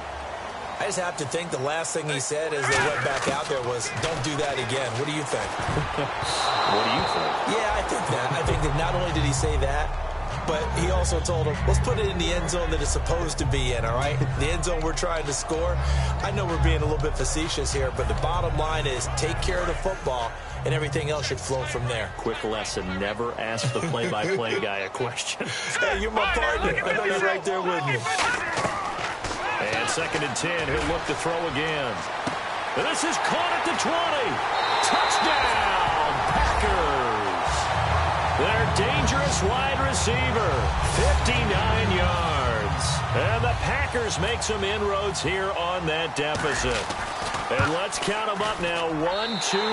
I just have to think the last thing he said as they went back out there was, don't do that again. What do you think? What do you think? Yeah, I think that. I think that not only did he say that, but he also told him, let's put it in the end zone that it's supposed to be in, all right? The end zone we're trying to score. I know we're being a little bit facetious here, but the bottom line is take care of the football, and everything else should flow from there. Quick lesson, never ask the play-by-play guy a question. Hey, you're my partner. I know you're right there with me. And 2nd and 10, he'll look to throw again. And this is caught at the 20. Touchdown, Packers. Their dangerous wide receiver, 59 yards. And the Packers make some inroads here on that deficit. And let's count them up now. 1, 2, 3,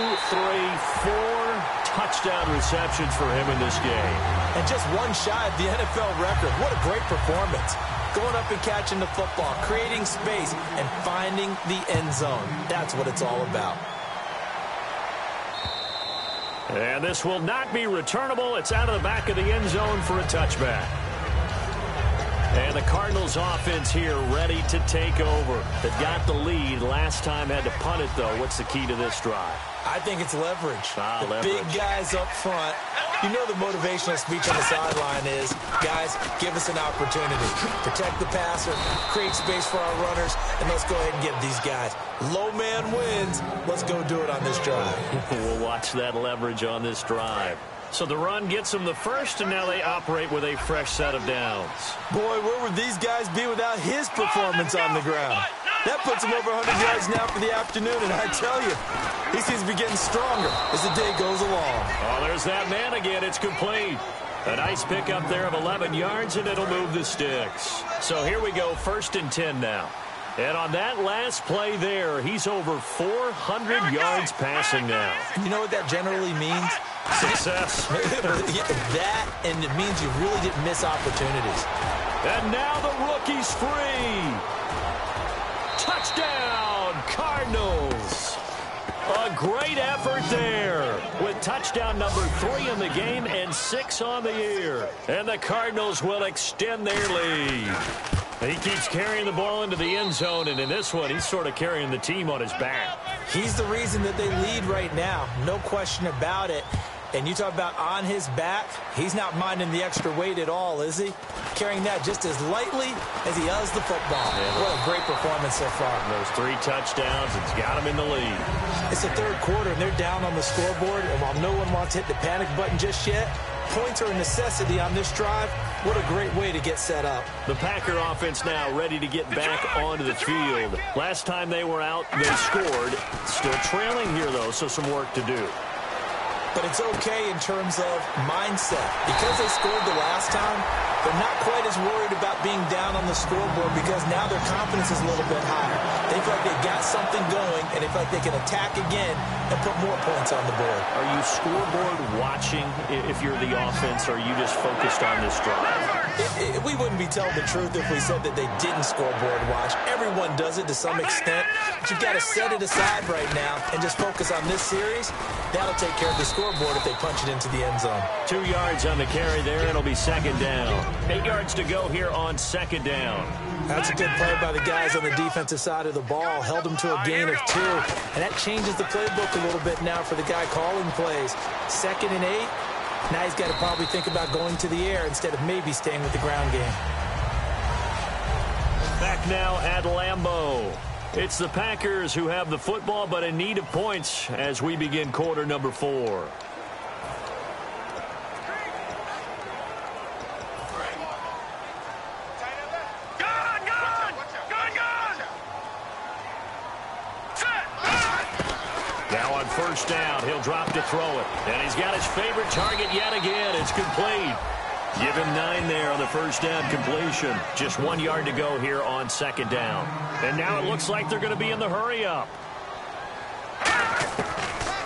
4 touchdown receptions for him in this game. And just one shy of the NFL record. What a great performance. Going up and catching the football, creating space, and finding the end zone. That's what it's all about. And this will not be returnable. It's out of the back of the end zone for a touchback. And the Cardinals offense here ready to take over. They've got the lead. Last time had to punt it, though. What's the key to this drive? I think it's leverage. The leverage. Big guys up front. You know the motivational speech on the sideline is, guys, give us an opportunity. Protect the passer, create space for our runners, and let's go ahead and give these guys. Low man wins. Let's go do it on this drive. We'll watch that leverage on this drive. So the run gets them the first, and now they operate with a fresh set of downs. Boy, where would these guys be without his performance on the ground? That puts him over 100 yards now for the afternoon, and I tell you, he seems to be getting stronger as the day goes along. Oh, there's that man again. It's complete. A nice pickup there of 11 yards, and it'll move the sticks. So here we go, 1st and 10 now. And on that last play there, he's over 400 yards passing now. You know what that generally means? Success. That, and it means you really didn't miss opportunities. And now the rookie's free. Touchdown, Cardinals. A great effort there with touchdown number 3 in the game and 6 on the year. And the Cardinals will extend their lead. He keeps carrying the ball into the end zone, and in this one, he's sort of carrying the team on his back. He's the reason that they lead right now. No question about it. And you talk about on his back, he's not minding the extra weight at all, is he? Carrying that just as lightly as he does the football. Yeah. What a great performance so far. Those 3 touchdowns, it's got him in the lead. It's the 3rd quarter, and they're down on the scoreboard. And while no one wants to hit the panic button just yet, points are a necessity on this drive. What a great way to get set up. The Packer offense now ready to get back onto the field. Last time they were out, they scored. Still trailing here, though, so some work to do. But it's okay in terms of mindset. Because they scored the last time, they're not quite as worried about being down on the scoreboard because now their confidence is a little bit higher. They feel like they've got something going, and they feel like they can attack again and put more points on the board. Are you scoreboard watching if you're the offense, or are you just focused on this drive? We wouldn't be telling the truth if we said that they didn't scoreboard watch. Everyone does it to some extent. But you've got to set it aside right now and just focus on this series. That'll take care of the scoreboard if they punch it into the end zone. 2 yards on the carry there. It'll be 2nd down. 8 yards to go here on 2nd down. That's a good play by the guys on the defensive side of the ball. Held them to a gain of 2. And that changes the playbook a little bit now for the guy calling plays. 2nd and 8. Now he's got to probably think about going to the air instead of maybe staying with the ground game. Back now at Lambeau. It's the Packers who have the football, but in need of points as we begin quarter number 4. Now on 1st down, he'll drop to throw it. And he's got his favorite target yet again. It's complete. Give him 9 there on the 1st down completion. Just 1 yard to go here on 2nd down. And now it looks like they're going to be in the hurry-up.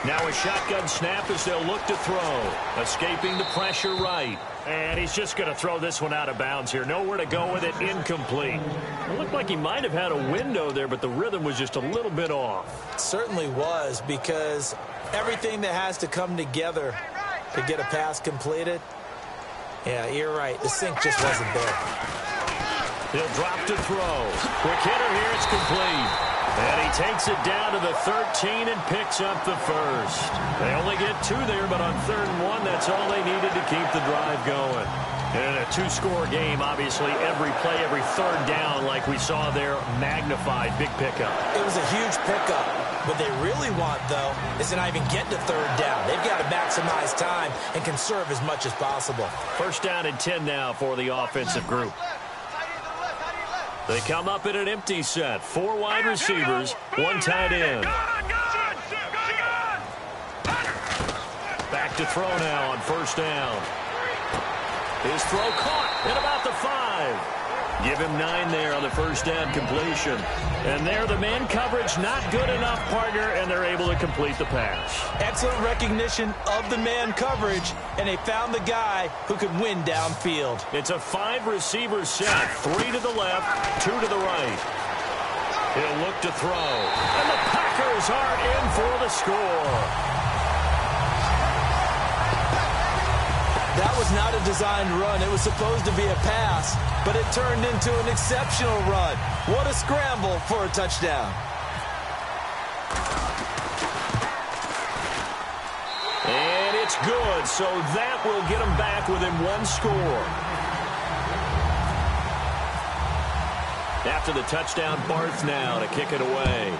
Now a shotgun snap as they'll look to throw. Escaping the pressure right. And he's just going to throw this one out of bounds here. Nowhere to go with it. Incomplete. It looked like he might have had a window there, but the rhythm was just a little bit off. It certainly was, because everything that has to come together to get a pass completed, yeah, you're right. The sink just wasn't there. He'll drop to throw. Quick hitter here. It's complete. And he takes it down to the 13 and picks up the 1st. They only get 2 there, but on 3rd and 1, that's all they needed to keep the drive going. And in a 2-score game, obviously, every play, every 3rd down, like we saw there, magnified. Big pickup. It was a huge pickup. What they really want, though, is to not even get to 3rd down. They've got to maximize time and conserve as much as possible. 1st down and 10 now for the offensive group. They come up in an empty set. 4 wide receivers, 1 tight end. to throw now on first down. His throw caught at about the 5. Give him 9 there on the first down completion. And there, the man coverage not good enough, partner, and they're able to complete the pass. Excellent recognition of the man coverage, and they found the guy who could win downfield. It's a 5-receiver set, 3 to the left, 2 to the right. He'll look to throw, and the Packers are in for the score. That was not a designed run. It was supposed to be a pass, but it turned into an exceptional run. What a scramble for a touchdown. And it's good, so that will get them back within 1 score. After the touchdown, Barth now to kick it away.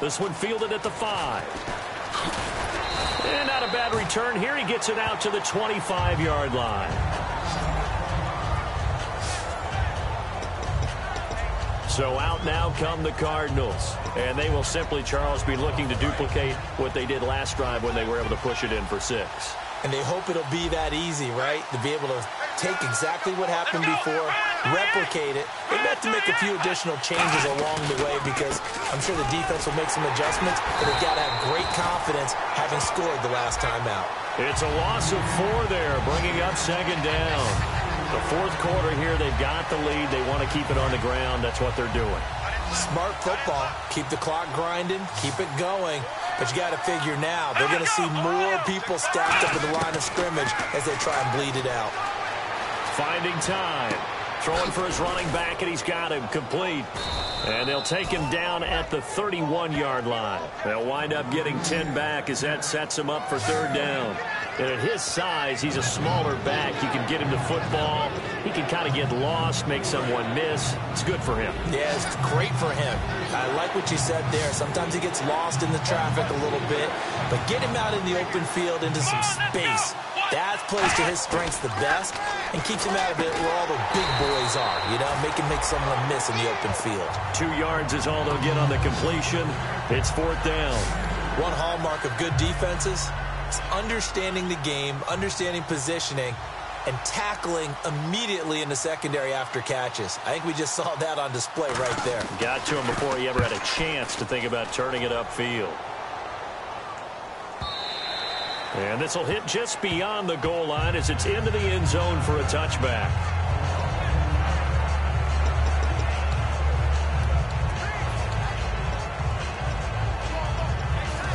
This one fielded at the 5. And not a bad return here. He gets it out to the 25-yard line. So out now come the Cardinals. And they will simply, Charles, be looking to duplicate what they did last drive when they were able to push it in for 6. And they hope it'll be that easy, right? To be able to take exactly what happened before, replicate it. They have to make a few additional changes along the way because I'm sure the defense will make some adjustments, but they've got to have great confidence having scored the last time out. It's a loss of 4 there, bringing up second down. The fourth quarter here, they've got the lead. They want to keep it on the ground. That's what they're doing. Smart football. Keep the clock grinding. Keep it going. But you got to figure now, they're going to see more people stacked up in the line of scrimmage as they try and bleed it out. Finding time. Throwing for his running back, and he's got him complete. And they'll take him down at the 31-yard line. They'll wind up getting 10 back as that sets him up for third down. And at his size, he's a smaller back. You can get him to football. He can kind of get lost, make someone miss. It's good for him. Yeah, it's great for him. I like what you said there. Sometimes he gets lost in the traffic a little bit, but get him out in the open field into some space. That plays to his strengths the best and keeps him out of it where all the big boys are, you know, make someone miss in the open field. 2 yards is all they'll get on the completion. It's fourth down. One hallmark of good defenses is understanding the game, understanding positioning, and tackling immediately in the secondary after catches. I think we just saw that on display right there. Got to him before he ever had a chance to think about turning it upfield. And this will hit just beyond the goal line as it's into the end zone for a touchback.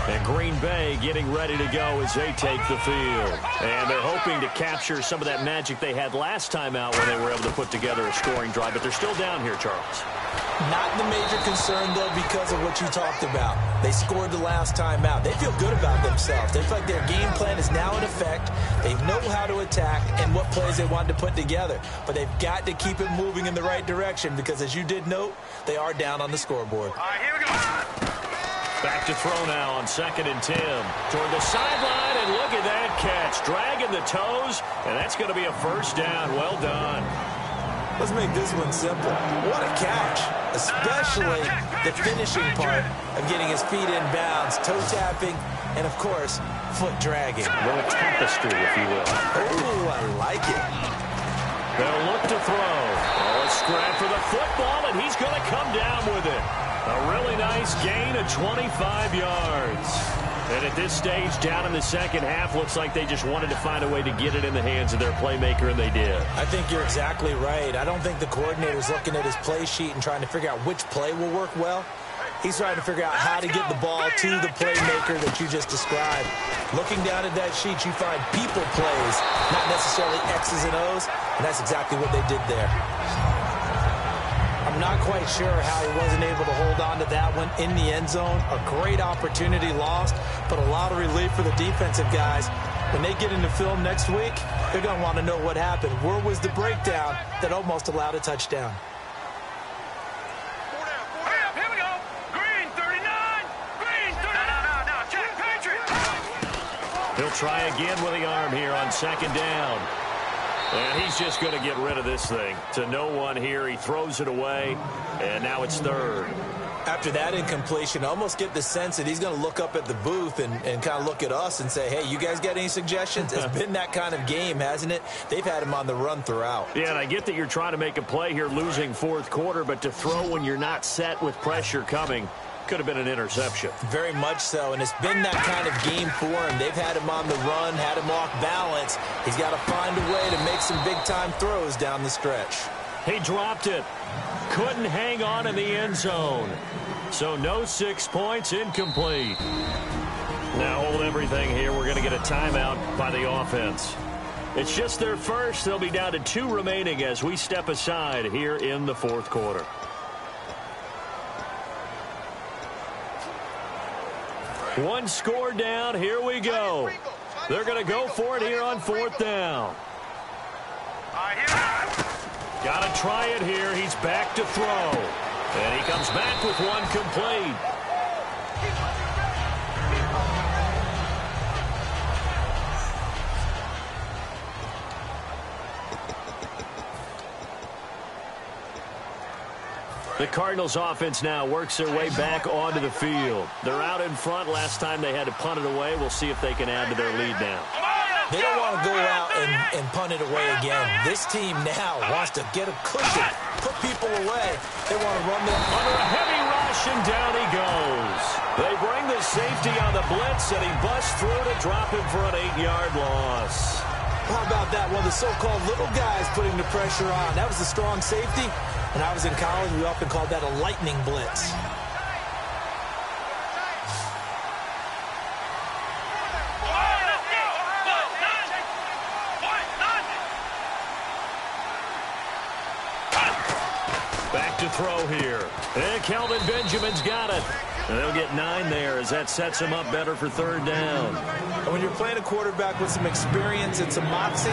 And Green Bay getting ready to go as they take the field. And they're hoping to capture some of that magic they had last time out when they were able to put together a scoring drive. But they're still down here, Charles. Not the major concern, though, because of what you talked about. They scored the last time out. They feel good about themselves. They feel like their game plan is now in effect. They know how to attack and what plays they want to put together. But they've got to keep it moving in the right direction because, as you did note, they are down on the scoreboard. All right, here we go. Back to throw now on 2nd and 10. Toward the sideline, and look at that catch. Dragging the toes, and that's going to be a first down. Well done. Let's make this one simple. What a catch, especially the finishing part of getting his feet in bounds, toe tapping, and, of course, foot dragging. A little tapestry, if you will. Oh, I like it. They'll look to throw. Oh, a scrap for the football, and he's going to come down with it. A really nice gain of 25 yards. And at this stage, down in the second half, looks like they just wanted to find a way to get it in the hands of their playmaker, and they did. I think you're exactly right. I don't think the coordinator's looking at his play sheet and trying to figure out which play will work well. He's trying to figure out how to get the ball to the playmaker that you just described. Looking down at that sheet, you find people plays, not necessarily X's and O's, and that's exactly what they did there. I'm not quite sure how he wasn't able to hold on to that one in the end zone. A great opportunity lost, but a lot of relief for the defensive guys. When they get into film next week, they're going to want to know what happened. Where was the breakdown that almost allowed a touchdown? Here we go. Green 39. Green 39. No. Check. Patriot. He'll try again with the arm here on 2nd down. And he's just going to get rid of this thing. To no one here. He throws it away, and now it's third. After that incompletion, I almost get the sense that he's going to look up at the booth and kind of look at us and say, hey, you guys got any suggestions? It's been that kind of game, hasn't it? They've had him on the run throughout. Yeah, and I get that you're trying to make a play here losing fourth quarter, but to throw when you're not set with pressure coming could have been an interception. Very much so, and it's been that kind of game for him. They've had him on the run, had him off balance. He's got to find a way to make some big-time throws down the stretch. He dropped it. Couldn't hang on in the end zone. So no 6 points, incomplete. Now hold everything here. We're going to get a timeout by the offense. It's just their first. They'll be down to 2 remaining as we step aside here in the fourth quarter. One score down. Here we go. They're going to go for it here on fourth down. Got to try it here. He's back to throw. And he comes back with one complete. The Cardinals offense now works their way back onto the field. They're out in front. Last time they had to punt it away. We'll see if they can add to their lead now. They don't want to go out and punt it away again. This team now wants to get a cushion, put people away. They want to run them under a heavy rush, and down he goes. They bring the safety on the blitz, and he busts through to drop him for an 8-yard loss. How about that? One of the so-called little guys putting the pressure on. That was the strong safety. When I was in college, we often called that a lightning blitz. Back to throw here. And Kelvin Benjamin's got it. And they'll get 9 there as that sets him up better for third down. And when you're playing a quarterback with some experience and some moxie,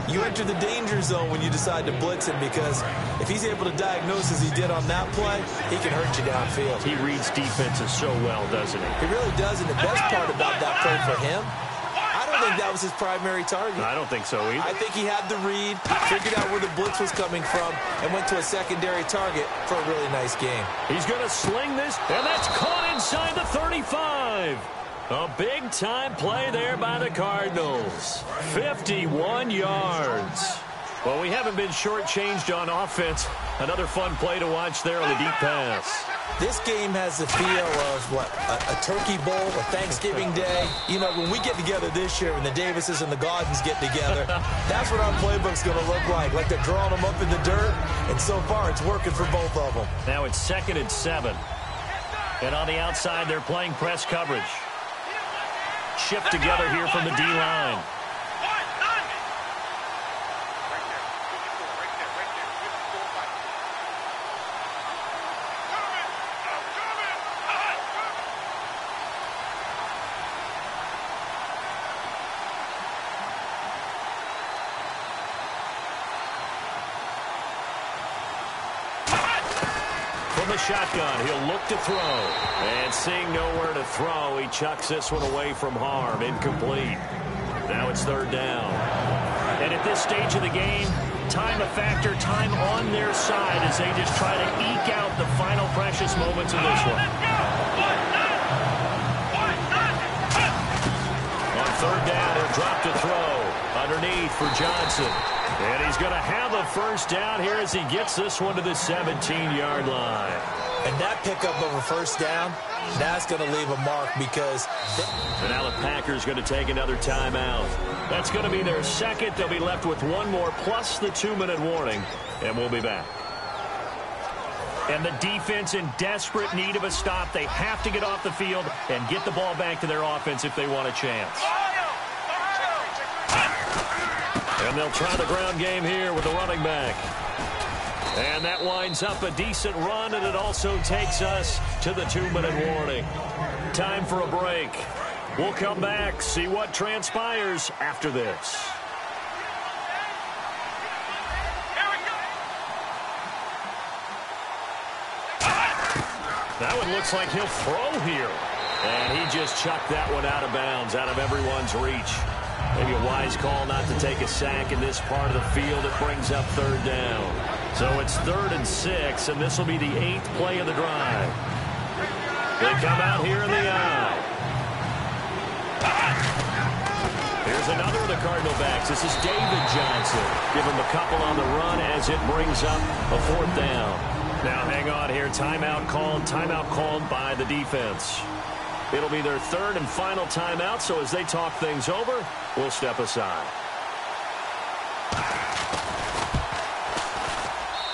you enter the danger zone when you decide to blitz him, because if he's able to diagnose as he did on that play, he can hurt you downfield. He reads defenses so well, doesn't he? He really does, and the best part about that play for him, I don't think that was his primary target. I don't think so either. I think he had the read, figured out where the blitz was coming from, and went to a secondary target for a really nice game. He's going to sling this, and that's caught inside the 35. A big-time play there by the Cardinals. 51 yards. Well, we haven't been shortchanged on offense. Another fun play to watch there on the deep pass. This game has the feel of, what, a turkey bowl, a Thanksgiving day. You know, when we get together this year, when the Davises and the Gaudens get together, that's what our playbook's going to look like they're drawing them up in the dirt, and so far it's working for both of them. Now it's 2nd and 7. And on the outside, they're playing press coverage. Shift together here from the D-line. From the shotgun, he'll look to throw. And seeing nowhere to throw, he chucks this one away from harm. Incomplete. Now it's third down. And at this stage of the game, time a factor, time on their side as they just try to eke out the final precious moments of this one. On third down, he'll drop to throw. Underneath for Johnson. And he's going to have a first down here as he gets this one to the 17-yard line. And that pickup of a first down, that's going to leave a mark because... And now the Packers going to take another timeout. That's going to be their second. They'll be left with one more plus the 2-minute warning. And we'll be back. And the defense in desperate need of a stop. They have to get off the field and get the ball back to their offense if they want a chance. And they'll try the ground game here with the running back. And that winds up a decent run, and it also takes us to the 2-minute warning. Time for a break. We'll come back, see what transpires after this. That one looks like he'll throw here. And he just chucked that one out of bounds, out of everyone's reach. Maybe a wise call not to take a sack in this part of the field. It brings up third down. So it's 3rd and 6, and this will be the 8th play of the drive. They come out here in the eye. Here's another of the Cardinal backs. This is David Johnson. Give him a couple on the run as it brings up a 4th down. Now hang on here. Timeout called by the defense. It'll be their 3rd and final timeout, so as they talk things over, we'll step aside.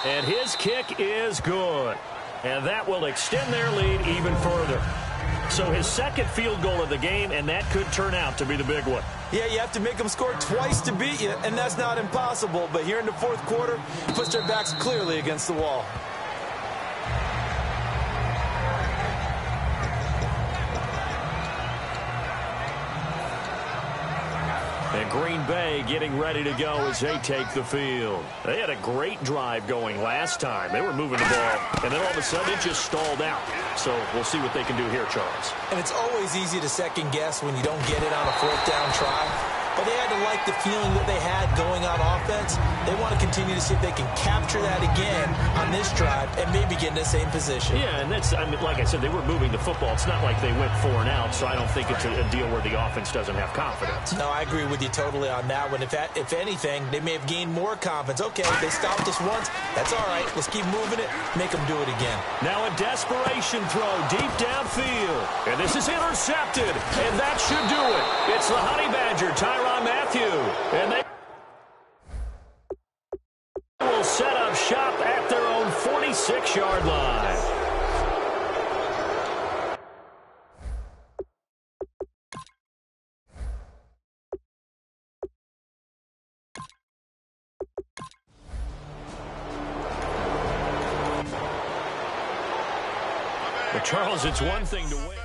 And his kick is good. And that will extend their lead even further. So his 2nd field goal of the game, and that could turn out to be the big one. Yeah, you have to make them score twice to beat you, and that's not impossible. But here in the 4th quarter, puts their backs clearly against the wall. And Green Bay getting ready to go as they take the field. They had a great drive going last time. They were moving the ball, and then all of a sudden it just stalled out. So we'll see what they can do here, Charles. And it's always easy to second guess when you don't get it on a 4th down try. But they had to like the feeling that they had going on offense. They want to continue to see if they can capture that again on this drive and maybe get in the same position. Yeah, and that's, I mean, like I said, they were moving the football. It's not like they went 4 and out, so I don't think it's a deal where the offense doesn't have confidence. No, I agree with you totally on that one. If anything, they may have gained more confidence. Okay, they stopped us once. That's all right. Let's keep moving it, make them do it again. Now a desperation throw deep downfield. And this is intercepted, and that should do it. It's the Honey Badger, Tyrann Mathieu. And they will set up shop at their own 46-yard line. But Charles, it's one thing to win.